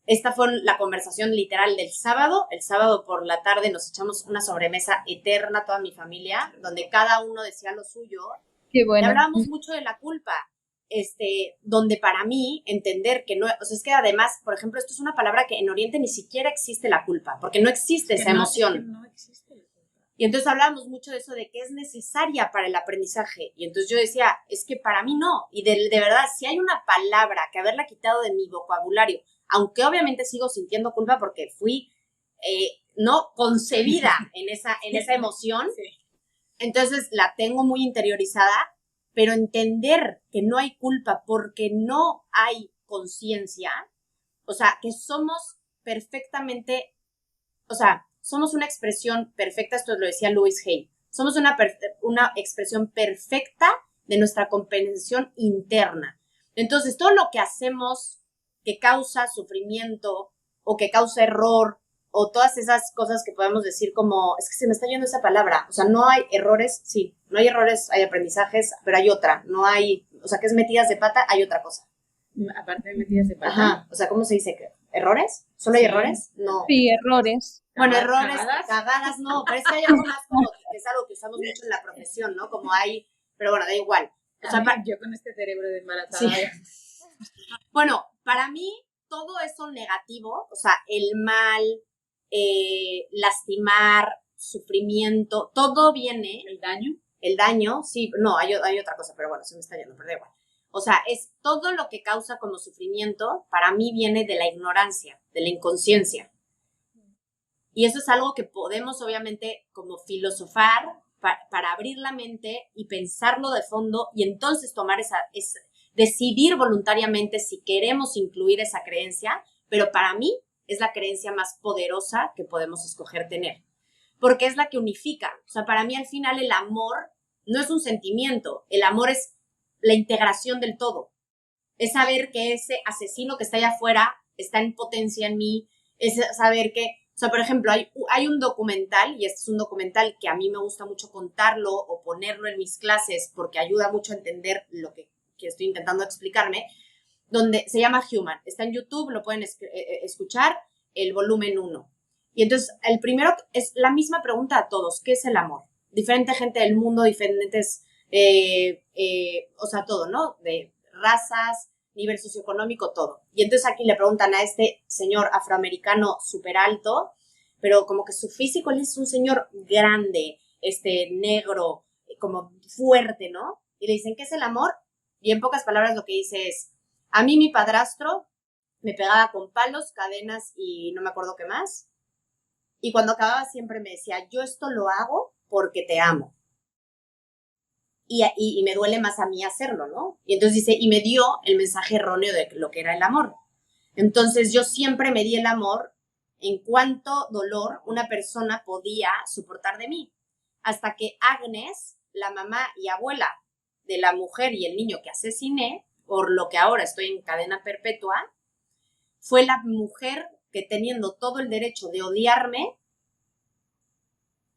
esta fue la conversación literal del sábado. El sábado por la tarde nos echamos una sobremesa eterna, toda mi familia, donde cada uno decía lo suyo. Qué bueno. Y hablábamos mucho de la culpa, donde para mí entender que no, o sea, es que además, por ejemplo, esto es una palabra que en Oriente ni siquiera existe la culpa, porque no existe esa emoción. Es que no existe la culpa. Y entonces hablábamos mucho de eso, de que es necesaria para el aprendizaje. Y entonces yo decía, es que para mí no. Y de verdad, si hay una palabra que haberla quitado de mi vocabulario, aunque obviamente sigo sintiendo culpa porque fui, no concebida en esa emoción, sí. Entonces la tengo muy interiorizada, pero entender que no hay culpa porque no hay conciencia, o sea, que somos perfectamente, o sea, somos una expresión perfecta, esto lo decía Louise Hay, somos una expresión perfecta de nuestra comprensión interna. Entonces, todo lo que hacemos que causa sufrimiento o que causa error o todas esas cosas que podemos decir como, es que se me está yendo esa palabra, o sea, no hay errores, sí, no hay errores, hay aprendizajes, pero hay otra, no hay, o sea, que es metidas de pata, hay otra cosa. Aparte de metidas de pata. Ajá, o sea, ¿cómo se dice? ¿Errores? ¿Solo hay errores? No. Sí, errores. Bueno, errores, cagadas, no, pero es que hay algo más como que es algo que usamos mucho en la profesión, ¿no? Como hay, pero bueno, da igual. O sea, yo con este cerebro de embarazada. Sí. Bueno, para mí todo eso negativo, o sea, el mal, lastimar, sufrimiento, todo viene. ¿El daño? El daño, sí, no, hay otra cosa, pero bueno, se me está yendo, pero da igual. O sea, es todo lo que causa como sufrimiento, para mí viene de la ignorancia, de la inconsciencia. Y eso es algo que podemos obviamente como filosofar para abrir la mente y pensarlo de fondo y entonces tomar decidir voluntariamente si queremos incluir esa creencia, pero para mí es la creencia más poderosa que podemos escoger tener, porque es la que unifica. O sea, para mí al final el amor no es un sentimiento, el amor es la integración del todo. Es saber que ese asesino que está allá afuera está en potencia en mí, es saber que, o sea, por ejemplo, hay un documental, y este es un documental que a mí me gusta mucho contarlo o ponerlo en mis clases porque ayuda mucho a entender lo que estoy intentando explicarme, donde se llama Human. Está en YouTube, lo pueden escuchar, el volumen 1. Y entonces, el primero es la misma pregunta a todos, ¿qué es el amor? Diferente gente del mundo, diferentes o sea, todo, ¿no? De razas, nivel socioeconómico, todo. Y entonces aquí le preguntan a este señor afroamericano súper alto, pero como que su físico, él es un señor grande, negro, como fuerte, ¿no? Y le dicen, ¿qué es el amor? Y en pocas palabras lo que dice es, a mí mi padrastro me pegaba con palos, cadenas y no me acuerdo qué más. Y cuando acababa siempre me decía, yo esto lo hago porque te amo. Y me duele más a mí hacerlo, ¿no? Y entonces dice, y me dio el mensaje erróneo de lo que era el amor. Entonces yo siempre me di el amor en cuánto dolor una persona podía soportar de mí. Hasta que Agnes, la mamá y abuela de la mujer y el niño que asesiné, por lo que ahora estoy en cadena perpetua, fue la mujer que, teniendo todo el derecho de odiarme,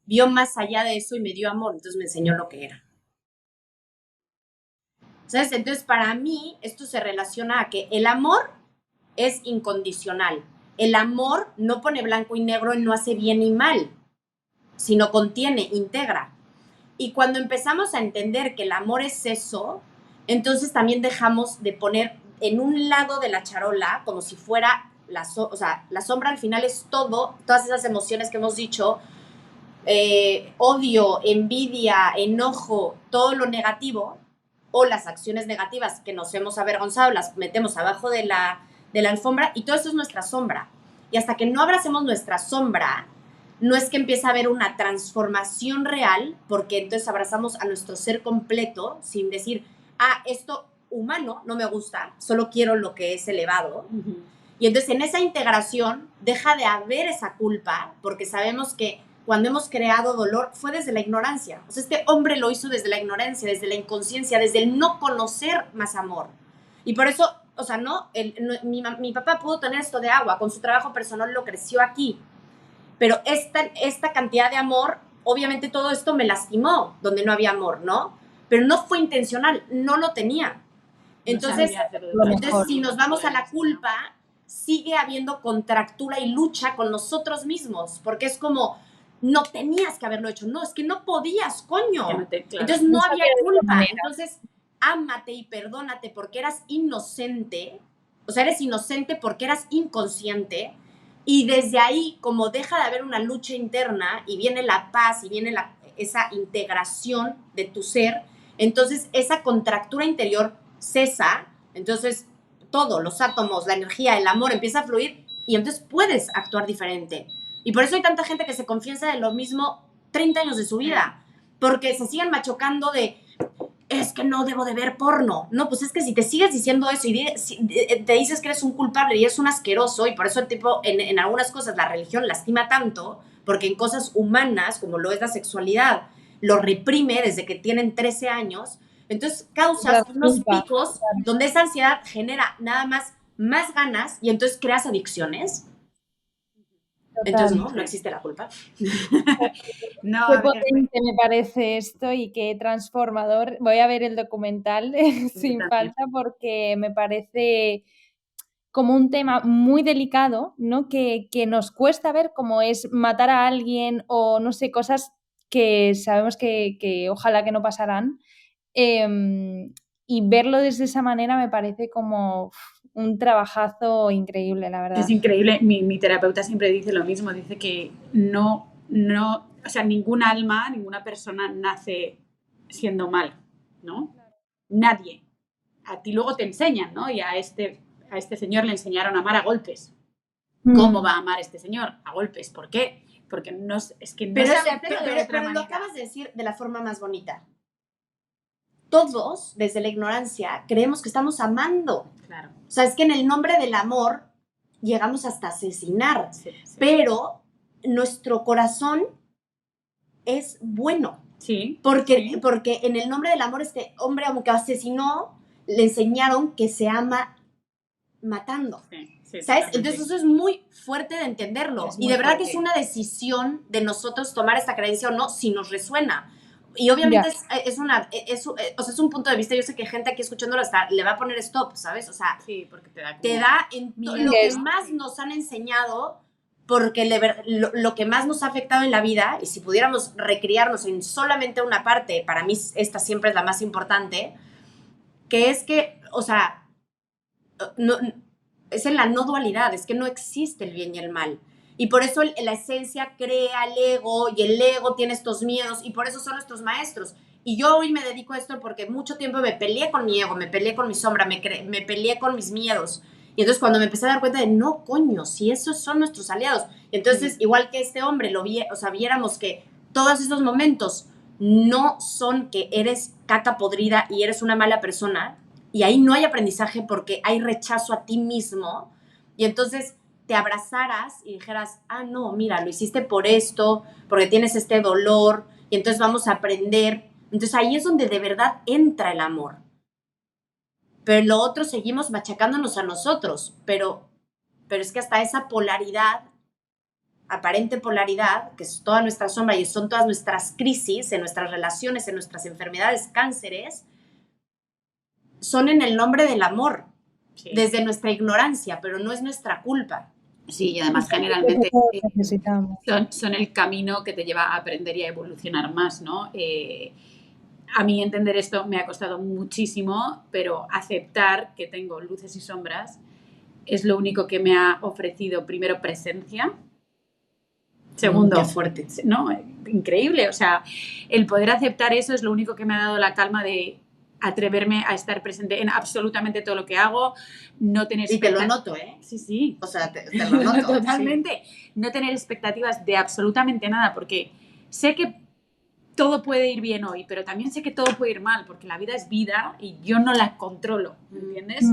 vio más allá de eso y me dio amor. Entonces me enseñó lo que era. ¿Sabes? Entonces, para mí, esto se relaciona a que el amor es incondicional. El amor no pone blanco y negro y no hace bien y mal, sino contiene, integra. Y cuando empezamos a entender que el amor es eso, entonces también dejamos de poner en un lado de la charola como si fuera o sea, la sombra al final es todo, todas esas emociones que hemos dicho, odio, envidia, enojo, todo lo negativo, o las acciones negativas que nos hemos avergonzado, las metemos abajo de la alfombra y todo eso es nuestra sombra. Y hasta que no abracemos nuestra sombra, no es que empiece a haber una transformación real, porque entonces abrazamos a nuestro ser completo sin decir, esto humano no me gusta, solo quiero lo que es elevado. Uh-huh. Y entonces en esa integración deja de haber esa culpa, porque sabemos que cuando hemos creado dolor fue desde la ignorancia. O sea, este hombre lo hizo desde la ignorancia, desde la inconsciencia, desde el no conocer más amor. Y por eso, o sea, mi papá pudo tener esto de agua, con su trabajo personal lo creció aquí. Pero esta cantidad de amor, obviamente todo esto me lastimó, donde no había amor, ¿no? Pero no fue intencional, no lo tenía. Entonces, si nos vamos a la culpa, sigue habiendo contractura y lucha con nosotros mismos, porque es como, no tenías que haberlo hecho, no, es que no podías, coño. Claro. Entonces no había culpa. Entonces, ámate y perdónate porque eras inocente, o sea, eres inocente porque eras inconsciente, y desde ahí, como deja de haber una lucha interna y viene la paz y viene esa integración de tu ser, entonces esa contractura interior cesa, entonces todo, los átomos, la energía, el amor empieza a fluir y entonces puedes actuar diferente. Y por eso hay tanta gente que se confiesa de lo mismo 30 años de su vida, porque se siguen machocando de, es que no debo de ver porno. No, pues es que si te sigues diciendo eso y te dices que eres un culpable y eres un asqueroso, y por eso en algunas cosas la religión lastima tanto, porque en cosas humanas, como lo es la sexualidad, lo reprime desde que tienen 13 años, entonces causas unos picos donde esa ansiedad genera nada más ganas y entonces creas adicciones. Entonces no existe la culpa. No, qué potente me parece esto y qué transformador. Voy a ver el documental sin falta porque me parece como un tema muy delicado, ¿no? Que nos cuesta ver, como es matar a alguien o no sé, cosas que sabemos que ojalá que no pasarán. Y verlo desde esa manera me parece como un trabajazo increíble, la verdad. Es increíble. Mi terapeuta siempre dice lo mismo, dice que no, o sea, ningún alma, ninguna persona nace siendo mal, ¿no? Nadie. A ti luego te enseñan, ¿no? Y a este señor le enseñaron a amar a golpes. ¿Cómo va a amar este señor? A golpes. ¿Por qué? Porque no es que no pero sabe hacerlo de otra pero manera. Lo acabas de decir de la forma más bonita. Todos, desde la ignorancia, creemos que estamos amando. Claro. O sea, es que en el nombre del amor llegamos hasta asesinar. Sí. Pero nuestro corazón es bueno. Sí. Porque en el nombre del amor, este hombre, aunque asesinó, le enseñaron que se ama matando. Sí, ¿sabes? Entonces eso es muy fuerte de entenderlo. Y de verdad fuerte. Que es una decisión de nosotros tomar esta creencia o no, si nos resuena. Y obviamente es un punto de vista. Yo sé que gente aquí escuchándolo hasta le va a poner stop, ¿sabes? O sea, sí, porque te da lo que más nos han enseñado porque lo que más nos ha afectado en la vida, y si pudiéramos recriarnos en solamente una parte, para mí esta siempre es la más importante, que es que, o sea, no, es en la no dualidad, es que no existe el bien y el mal. Y por eso la esencia crea el ego, y el ego tiene estos miedos, y por eso son nuestros maestros. Y yo hoy me dedico a esto porque mucho tiempo me peleé con mi ego, me peleé con mi sombra, me peleé con mis miedos. Y entonces cuando me empecé a dar cuenta de, no, coño, si esos son nuestros aliados. Entonces, igual que este hombre, o sea, viéramos que todos esos momentos no son que eres caca podrida y eres una mala persona, y ahí no hay aprendizaje porque hay rechazo a ti mismo, y entonces te abrazaras y dijeras, ah, no, mira, lo hiciste por esto, porque tienes este dolor, y entonces vamos a aprender. Entonces ahí es donde de verdad entra el amor. Pero lo otro seguimos machacándonos a nosotros, pero es que hasta esa polaridad, aparente polaridad, que es toda nuestra sombra y son todas nuestras crisis, en nuestras relaciones, en nuestras enfermedades, cánceres, son en el nombre del amor, sí, desde nuestra ignorancia, pero no es nuestra culpa. Sí, y además generalmente necesitamos. Son el camino que te lleva a aprender y a evolucionar más, ¿no? A mí entender esto me ha costado muchísimo, pero aceptar que tengo luces y sombras es lo único que me ha ofrecido, primero, presencia. Segundo, qué fuerte. ¿no? Increíble, o sea, el poder aceptar eso es lo único que me ha dado la calma de atreverme a estar presente en absolutamente todo lo que hago, no tener... Y te lo noto, ¿eh? Sí, sí. O sea, te lo noto. Totalmente. Sí. No tener expectativas de absolutamente nada, porque sé que todo puede ir bien hoy, pero también sé que todo puede ir mal, porque la vida es vida y yo no la controlo, ¿entiendes?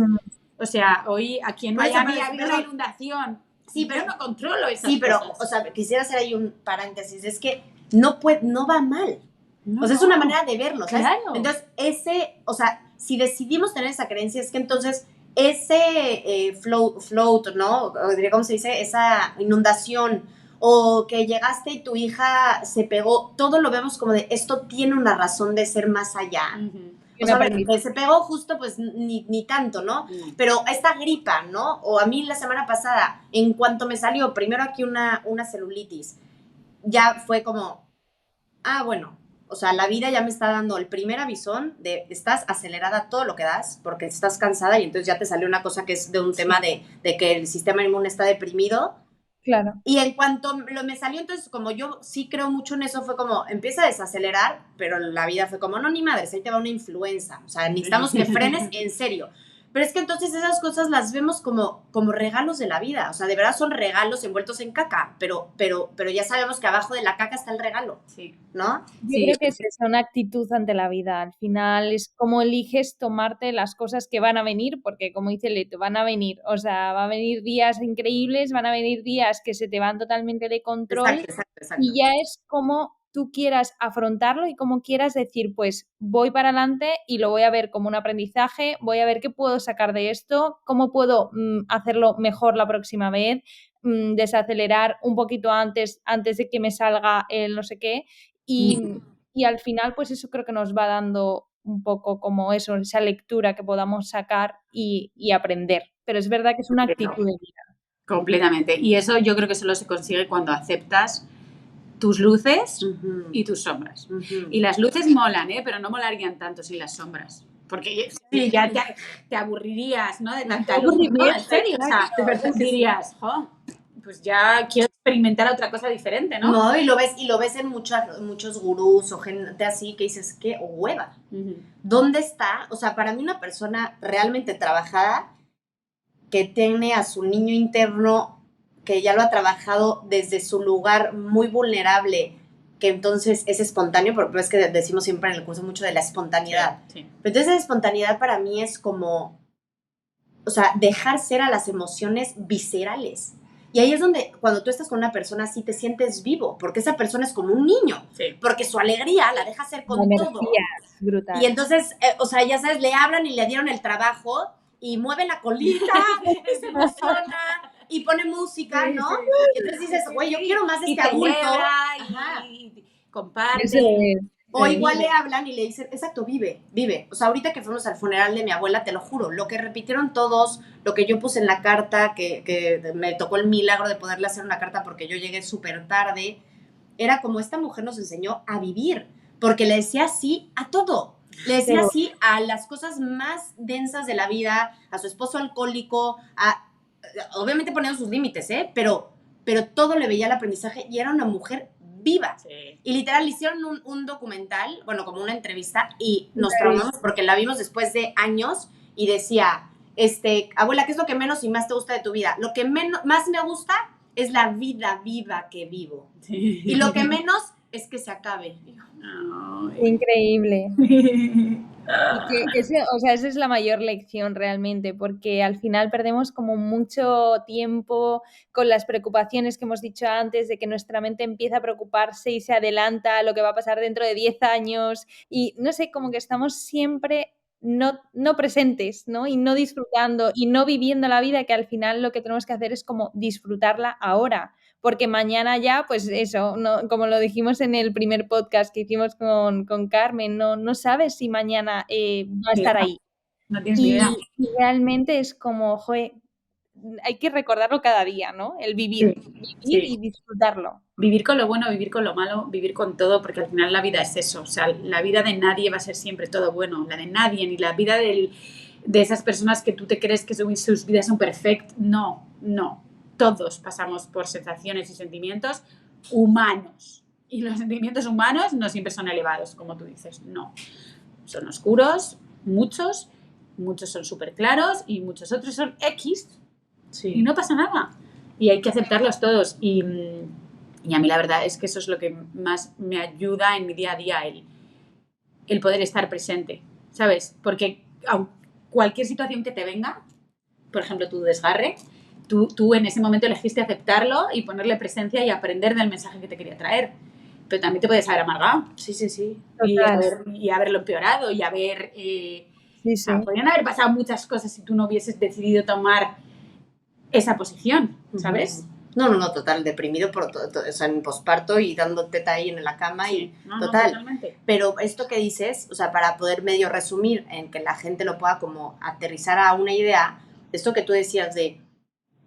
O sea, hoy aquí en Miami ha habido una inundación. Sí, pero no controlo esas cosas. Sí, pero, o sea, quisiera hacer ahí un paréntesis. Es que no va mal. No, o sea, es una manera de verlo, ¿sabes? Claro. Entonces, o sea, si decidimos tener esa creencia, es que entonces ese float, ¿no? ¿Cómo se dice? Esa inundación, o que llegaste y tu hija se pegó, todo lo vemos como de, esto tiene una razón de ser más allá. O sea, que se pegó justo, pues, ni tanto, ¿no? Pero esta gripa, ¿no? O a mí la semana pasada, en cuanto me salió, primero aquí una celulitis, ya fue como, bueno, o sea, la vida ya me está dando el primer avisón de estás acelerada todo lo que das porque estás cansada y entonces ya te salió una cosa que es de un tema de que el sistema inmune está deprimido. Claro. Y en cuanto me salió, entonces, como yo sí creo mucho en eso, fue como, empieza a desacelerar, pero la vida fue como, no, ni madres, ahí te va una influenza. O sea, necesitamos que frenes en serio. Pero es que entonces esas cosas las vemos como regalos de la vida. O sea, de verdad son regalos envueltos en caca, pero ya sabemos que abajo de la caca está el regalo, sí, ¿no? Yo creo que es una actitud ante la vida. Al final es como eliges tomarte las cosas que van a venir, porque como dice Leto, van a venir. O sea, van a venir días increíbles, van a venir días que se te van totalmente de control. Exacto. Y ya es como tú quieras afrontarlo y como quieras decir, pues voy para adelante y lo voy a ver como un aprendizaje, voy a ver qué puedo sacar de esto, cómo puedo hacerlo mejor la próxima vez, desacelerar un poquito antes de que me salga el no sé qué. Y al final, pues eso creo que nos va dando un poco como eso, esa lectura que podamos sacar y aprender. Pero es verdad que es una actitud de vida. Completamente. Y eso yo creo que solo se consigue cuando aceptas tus luces y tus sombras. Y las luces molan, pero no molarían tanto sin las sombras. Porque ya te aburrirías, ¿no? De tanta luz. No, en serio. O sea, dirías, pues ya quiero experimentar otra cosa diferente, ¿no? No, y lo ves en muchos gurús o gente así que dices, qué hueva. ¿Dónde está? O sea, para mí una persona realmente trabajada que tiene a su niño interno, que ya lo ha trabajado desde su lugar muy vulnerable, que entonces es espontáneo, porque es que decimos siempre en el curso mucho de la espontaneidad. Sí. Pero entonces la espontaneidad para mí es como, o sea, dejar ser a las emociones viscerales. Y ahí es donde cuando tú estás con una persona así te sientes vivo, porque esa persona es como un niño, porque su alegría la deja hacer con todo. Brutal. Y entonces, o sea, ya sabes, le hablan y le dieron el trabajo y mueve la colita, se emociona y pone música, ¿no? Y entonces dices, güey, yo quiero más de este adulto. Y comparte. O igual le hablan y le dicen, exacto, vive, vive. O sea, ahorita que fuimos al funeral de mi abuela, te lo juro, lo que repitieron todos, lo que yo puse en la carta, que me tocó el milagro de poderle hacer una carta porque yo llegué súper tarde, era como esta mujer nos enseñó a vivir, porque le decía sí a todo. Le decía Pero- sí a las cosas más densas de la vida, a su esposo alcohólico, obviamente poniendo sus límites, pero todo le veía el aprendizaje y era una mujer viva. Sí. Y literal, le hicieron un documental, bueno, como una entrevista, y nos traumamos porque la vimos después de años y decía, abuela, ¿qué es lo que menos y más te gusta de tu vida? Lo que más me gusta es la vida viva que vivo. Sí. Y lo que menos es que se acabe. Increíble. Y que esa es la mayor lección realmente, porque al final perdemos como mucho tiempo con las preocupaciones que hemos dicho antes, de que nuestra mente empieza a preocuparse y se adelanta a lo que va a pasar dentro de 10 años y no sé, como que estamos siempre no presentes, ¿no? Y no disfrutando y no viviendo la vida, que al final lo que tenemos que hacer es como disfrutarla ahora. Porque mañana ya, pues eso, no, como lo dijimos en el primer podcast que hicimos con Carmen, no sabes si mañana va a estar ahí. No tienes ni Y, idea. y realmente es como, joder, hay que recordarlo cada día, ¿no? El vivir, vivir y disfrutarlo. Vivir con lo bueno, vivir con lo malo, vivir con todo, porque al final la vida es eso. O sea, la vida de nadie va a ser siempre todo bueno, la de nadie, ni la vida de esas personas que tú te crees que sus vidas son perfectas. No, no. Todos pasamos por sensaciones y sentimientos humanos. Y los sentimientos humanos no siempre son elevados, como tú dices. No. Son oscuros, muchos son súper claros y muchos otros son X. Sí. Y no pasa nada. Y hay que aceptarlos todos. Y a mí la verdad es que eso es lo que más me ayuda en mi día a día, el poder estar presente, ¿sabes? Porque cualquier situación que te venga, por ejemplo, tu desgarre, tú en ese momento elegiste aceptarlo y ponerle presencia y aprender del mensaje que te quería traer. Pero también te puedes haber amargado. Sí, sí, sí. Y haberlo empeorado y haber... Sí. podrían haber pasado muchas cosas si tú no hubieses decidido tomar esa posición, ¿sabes? No, total, deprimido o sea, en posparto y dando teta ahí en la cama total. Totalmente. Pero esto que dices, o sea, para poder medio resumir en que la gente lo pueda como aterrizar a una idea, esto que tú decías de,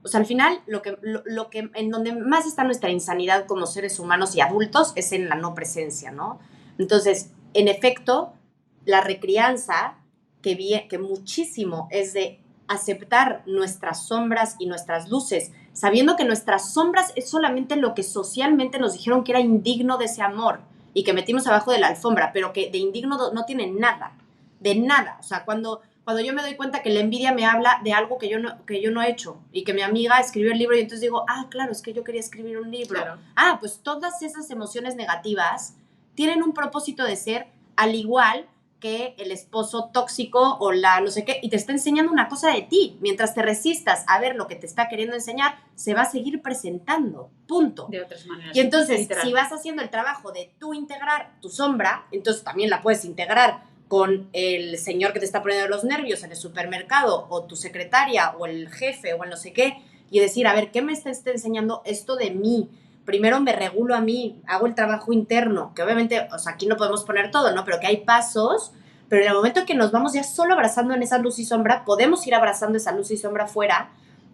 o sea, al final lo que en donde más está nuestra insanidad como seres humanos y adultos es en la no presencia, ¿no? Entonces, en efecto, la recrianza que muchísimo es de aceptar nuestras sombras y nuestras luces, sabiendo que nuestras sombras es solamente lo que socialmente nos dijeron que era indigno de ese amor y que metimos abajo de la alfombra, pero que de indigno no tiene nada, de nada. O sea, cuando yo me doy cuenta que la envidia me habla de algo que yo no he hecho y que mi amiga escribió el libro y entonces digo, claro, es que yo quería escribir un libro. Claro. Pues todas esas emociones negativas tienen un propósito de ser al igual que el esposo tóxico o la no sé qué, y te está enseñando una cosa de ti. Mientras te resistas a ver lo que te está queriendo enseñar, se va a seguir presentando, punto. De otras maneras. Y entonces, literal. si vas haciendo el trabajo de tú integrar tu sombra, entonces también la puedes integrar con el señor que te está poniendo los nervios en el supermercado, o tu secretaria, o el jefe, o el no sé qué, y decir, a ver, ¿qué me está enseñando esto de mí? Primero me regulo a mí, hago el trabajo interno, que obviamente, o sea, aquí no podemos poner todo, ¿no? Pero que hay pasos, pero en el momento que nos vamos ya solo abrazando en esa luz y sombra, podemos ir abrazando esa luz y sombra fuera,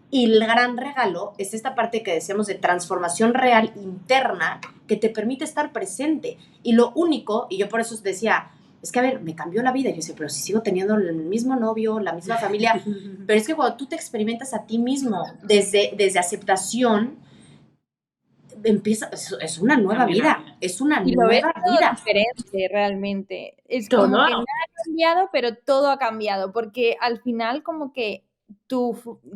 y el gran regalo es esta parte que decíamos de transformación real interna que te permite estar presente. Y lo único, y yo por eso decía, es que a ver, me cambió la vida, y yo decía, pero si sigo teniendo el mismo novio, la misma familia, pero es que cuando tú te experimentas a ti mismo desde aceptación, empieza, es una nueva vida, es una y lo ves nueva todo vida. diferente realmente. Es Todo. como que nada ha cambiado, pero todo ha cambiado, porque al final como que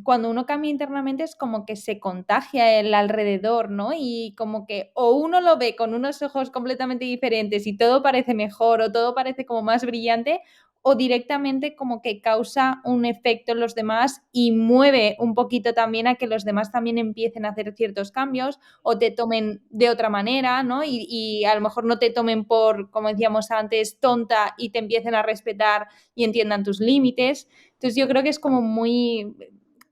cuando uno cambia internamente es como que se contagia el alrededor, ¿no? Y como que o uno lo ve con unos ojos completamente diferentes y todo parece mejor o todo parece como más brillante, o directamente como que causa un efecto en los demás y mueve un poquito también a que los demás también empiecen a hacer ciertos cambios o te tomen de otra manera, ¿no? Y a lo mejor no te tomen por, como decíamos antes, tonta y te empiecen a respetar y entiendan tus límites. Entonces yo creo que es como muy...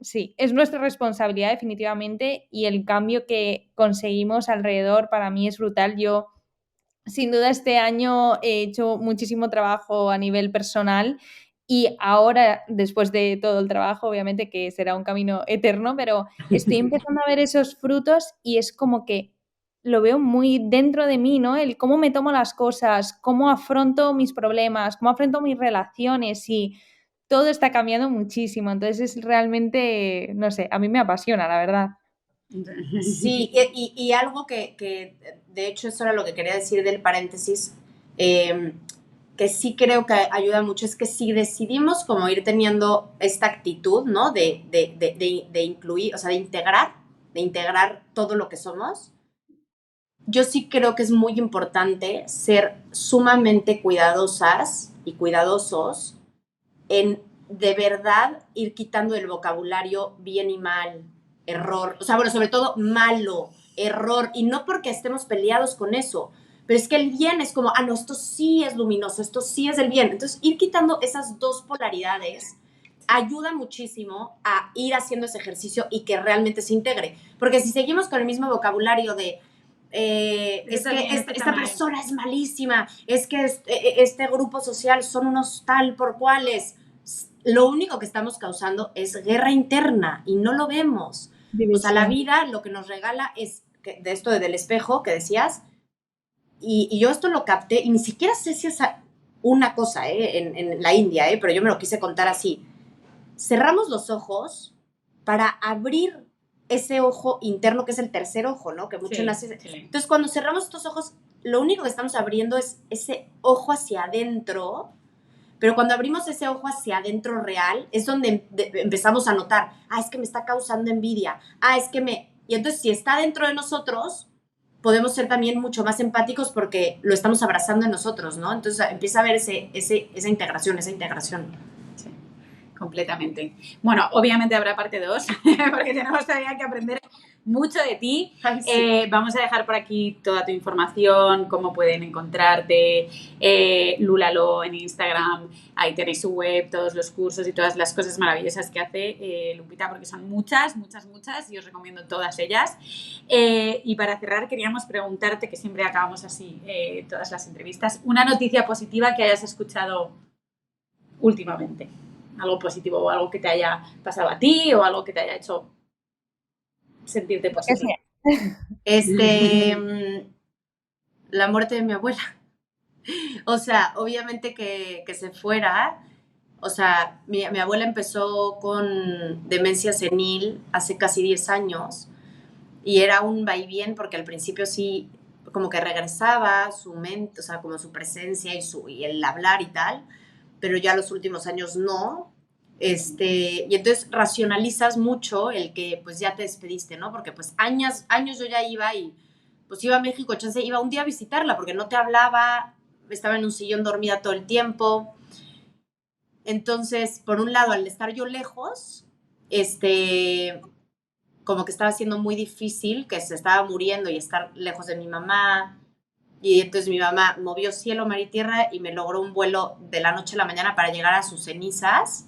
Sí, es nuestra responsabilidad definitivamente y el cambio que conseguimos alrededor para mí es brutal. Yo sin duda este año he hecho muchísimo trabajo a nivel personal y ahora, después de todo el trabajo, obviamente que será un camino eterno, pero estoy empezando a ver esos frutos y es como que lo veo muy dentro de mí, ¿no? El cómo me tomo las cosas, cómo afronto mis problemas, cómo afronto mis relaciones y todo está cambiando muchísimo. Entonces es realmente, no sé, a mí me apasiona, la verdad. Sí, y algo que, de hecho, eso era lo que quería decir del paréntesis, que sí creo que ayuda mucho, es que si decidimos como ir teniendo esta actitud, ¿no? De incluir, o sea, de integrar todo lo que somos, yo sí creo que es muy importante ser sumamente cuidadosas y cuidadosos en de verdad ir quitando el vocabulario bien y mal, error, o sea, bueno, sobre todo malo, error, y no porque estemos peleados con eso, pero es que el bien es como, no, esto sí es luminoso, esto sí es el bien. Entonces, ir quitando esas dos polaridades ayuda muchísimo a ir haciendo ese ejercicio y que realmente se integre. Porque si seguimos con el mismo vocabulario de es que esta persona es malísima, es que este grupo social son unos tal por cuales, lo único que estamos causando es guerra interna y no lo vemos. O sea, la vida lo que nos regala es, de esto del espejo que decías, y yo esto lo capté, y ni siquiera sé si es una cosa en la India, pero yo me lo quise contar así. Cerramos los ojos para abrir ese ojo interno, que es el tercer ojo, ¿no? Que mucho nace. Sí. Entonces, cuando cerramos estos ojos, lo único que estamos abriendo es ese ojo hacia adentro, pero cuando abrimos ese ojo hacia adentro real, es donde empezamos a notar, es que me está causando envidia, es que me... Y entonces, si está dentro de nosotros, podemos ser también mucho más empáticos porque lo estamos abrazando en nosotros, ¿no? Entonces, empieza a haber esa integración. Sí, completamente. Bueno, obviamente habrá parte 2, porque tenemos todavía que aprender mucho de ti. Sí. Vamos a dejar por aquí toda tu información, cómo pueden encontrarte, Lúlalo en Instagram, ahí tenéis su web, todos los cursos y todas las cosas maravillosas que hace Lupita, porque son muchas, y os recomiendo todas ellas. Y para cerrar, queríamos preguntarte, que siempre acabamos así todas las entrevistas, una noticia positiva que hayas escuchado últimamente. Algo positivo o algo que te haya pasado a ti o algo que te haya hecho sentirte positivo. La muerte de mi abuela. O sea, obviamente que se fuera. O sea, mi abuela empezó con demencia senil hace casi 10 años y era un vaivén porque al principio sí, como que regresaba su mente, o sea, como su presencia y el hablar y tal, pero ya los últimos años no. Y entonces racionalizas mucho el que pues ya te despediste, ¿no? Porque pues años yo ya iba y pues iba a México, chance, iba un día a visitarla porque no te hablaba, estaba en un sillón dormida todo el tiempo. Entonces, por un lado, al estar yo lejos, como que estaba siendo muy difícil, que se estaba muriendo y estar lejos de mi mamá. Y entonces mi mamá movió cielo, mar y tierra y me logró un vuelo de la noche a la mañana para llegar a sus cenizas.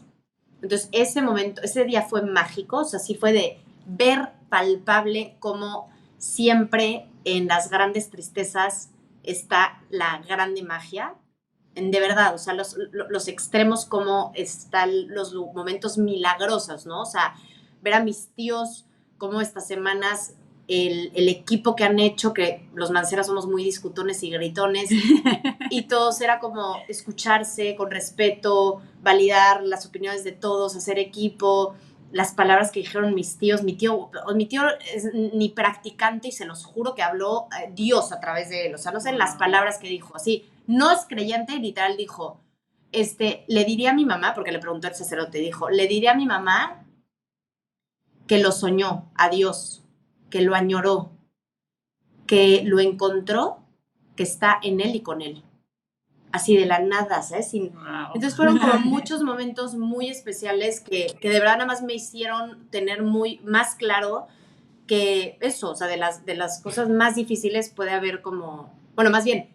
Entonces ese día fue mágico, o sea, sí fue de ver palpable cómo siempre en las grandes tristezas está la grande magia. De verdad, o sea, los extremos, como están los momentos milagrosos, ¿no? O sea, ver a mis tíos como estas semanas el equipo que han hecho, que los Manceras somos muy discutones y gritones, y todos era como escucharse con respeto, validar las opiniones de todos, hacer equipo, las palabras que dijeron mis tíos. Mi tío es ni practicante y se los juro que habló Dios a través de él, o sea, no sé las palabras que dijo, así, no es creyente, literal dijo, le diría a mi mamá, porque le preguntó el sacerdote, dijo, le diría a mi mamá que lo soñó a Dios, que lo añoró, que lo encontró, que está en él y con él. Así de la nada, ¿sabes? Wow. Entonces fueron como muchos momentos muy especiales que de verdad nada más me hicieron tener más claro que eso, o sea, de las cosas más difíciles puede haber como, bueno, más bien,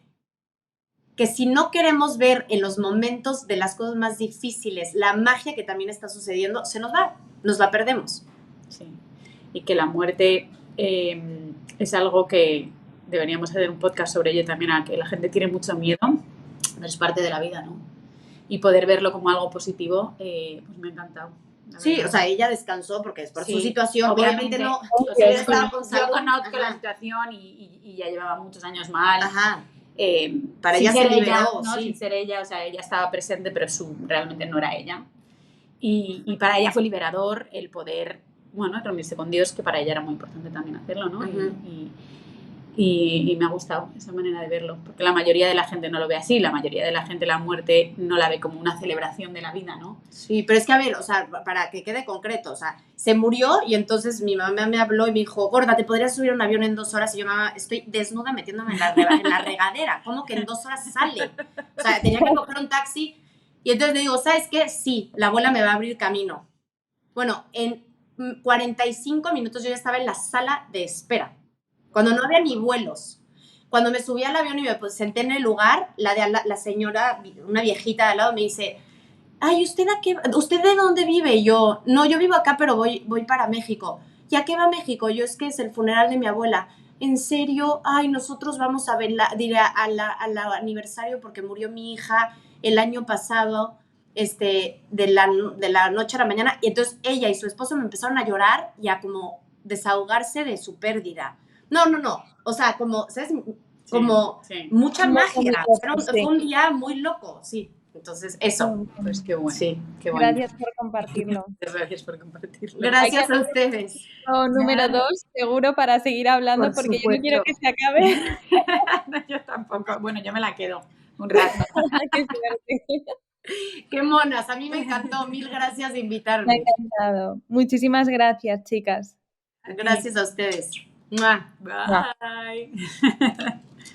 que si no queremos ver en los momentos de las cosas más difíciles la magia que también está sucediendo, se nos va, nos la perdemos. Sí, y que la muerte es algo que deberíamos hacer un podcast sobre ello también, a que la gente tiene mucho miedo, pero es parte de la vida, ¿no? Y poder verlo como algo positivo, pues me ha encantado. Sí, o sea, ella descansó porque es por su situación, obviamente no, o sea, ella estaba con salud. Yo conozco la situación y ya llevaba muchos años mal. Ajá. Para ella se liberó, ¿no? sí. Sin ser ella, o sea, ella estaba presente, pero realmente no era ella. Y para ella fue liberador el poder, bueno, reunirse con Dios, que para ella era muy importante también hacerlo, ¿no? Y me ha gustado esa manera de verlo, porque la mayoría de la gente no lo ve así, la mayoría de la gente la muerte no la ve como una celebración de la vida, ¿no? Sí, pero es que, a ver, o sea, para que quede concreto, o sea, se murió y entonces mi mamá me habló y me dijo, gorda, ¿te podrías subir a un avión en 2 horas? Y yo, mamá, estoy desnuda metiéndome en la regadera, ¿cómo que en 2 horas sale? O sea, tenía que coger un taxi y entonces le digo, ¿sabes qué? Sí, la abuela me va a abrir camino. Bueno, en 45 minutos yo ya estaba en la sala de espera, cuando no había ni vuelos. Cuando me subí al avión y me senté en el lugar, la señora, una viejita de al lado, me dice, ay, ¿usted de dónde vive? Y yo, no, yo vivo acá, pero voy para México. ¿Y a qué va México? Yo, es que es el funeral de mi abuela. ¿En serio? Ay, nosotros vamos a verla, diré, al aniversario porque murió mi hija el año pasado, de la noche a la mañana. Y entonces ella y su esposo me empezaron a llorar y a como desahogarse de su pérdida. No. O sea, como, ¿sabes? Como mucha magia. Fue un día muy loco, sí. Entonces, eso. Pues qué bueno. Sí, qué bueno. Gracias por compartirlo. Gracias por compartirlo. Gracias a ustedes. Número 2, seguro, para seguir hablando, porque yo no quiero que se acabe. No, yo tampoco. Bueno, yo me la quedo un rato. Qué suerte. Qué monas, a mí me encantó. Mil gracias de invitarme. Me ha encantado. Muchísimas gracias, chicas. Gracias a ustedes. Bye.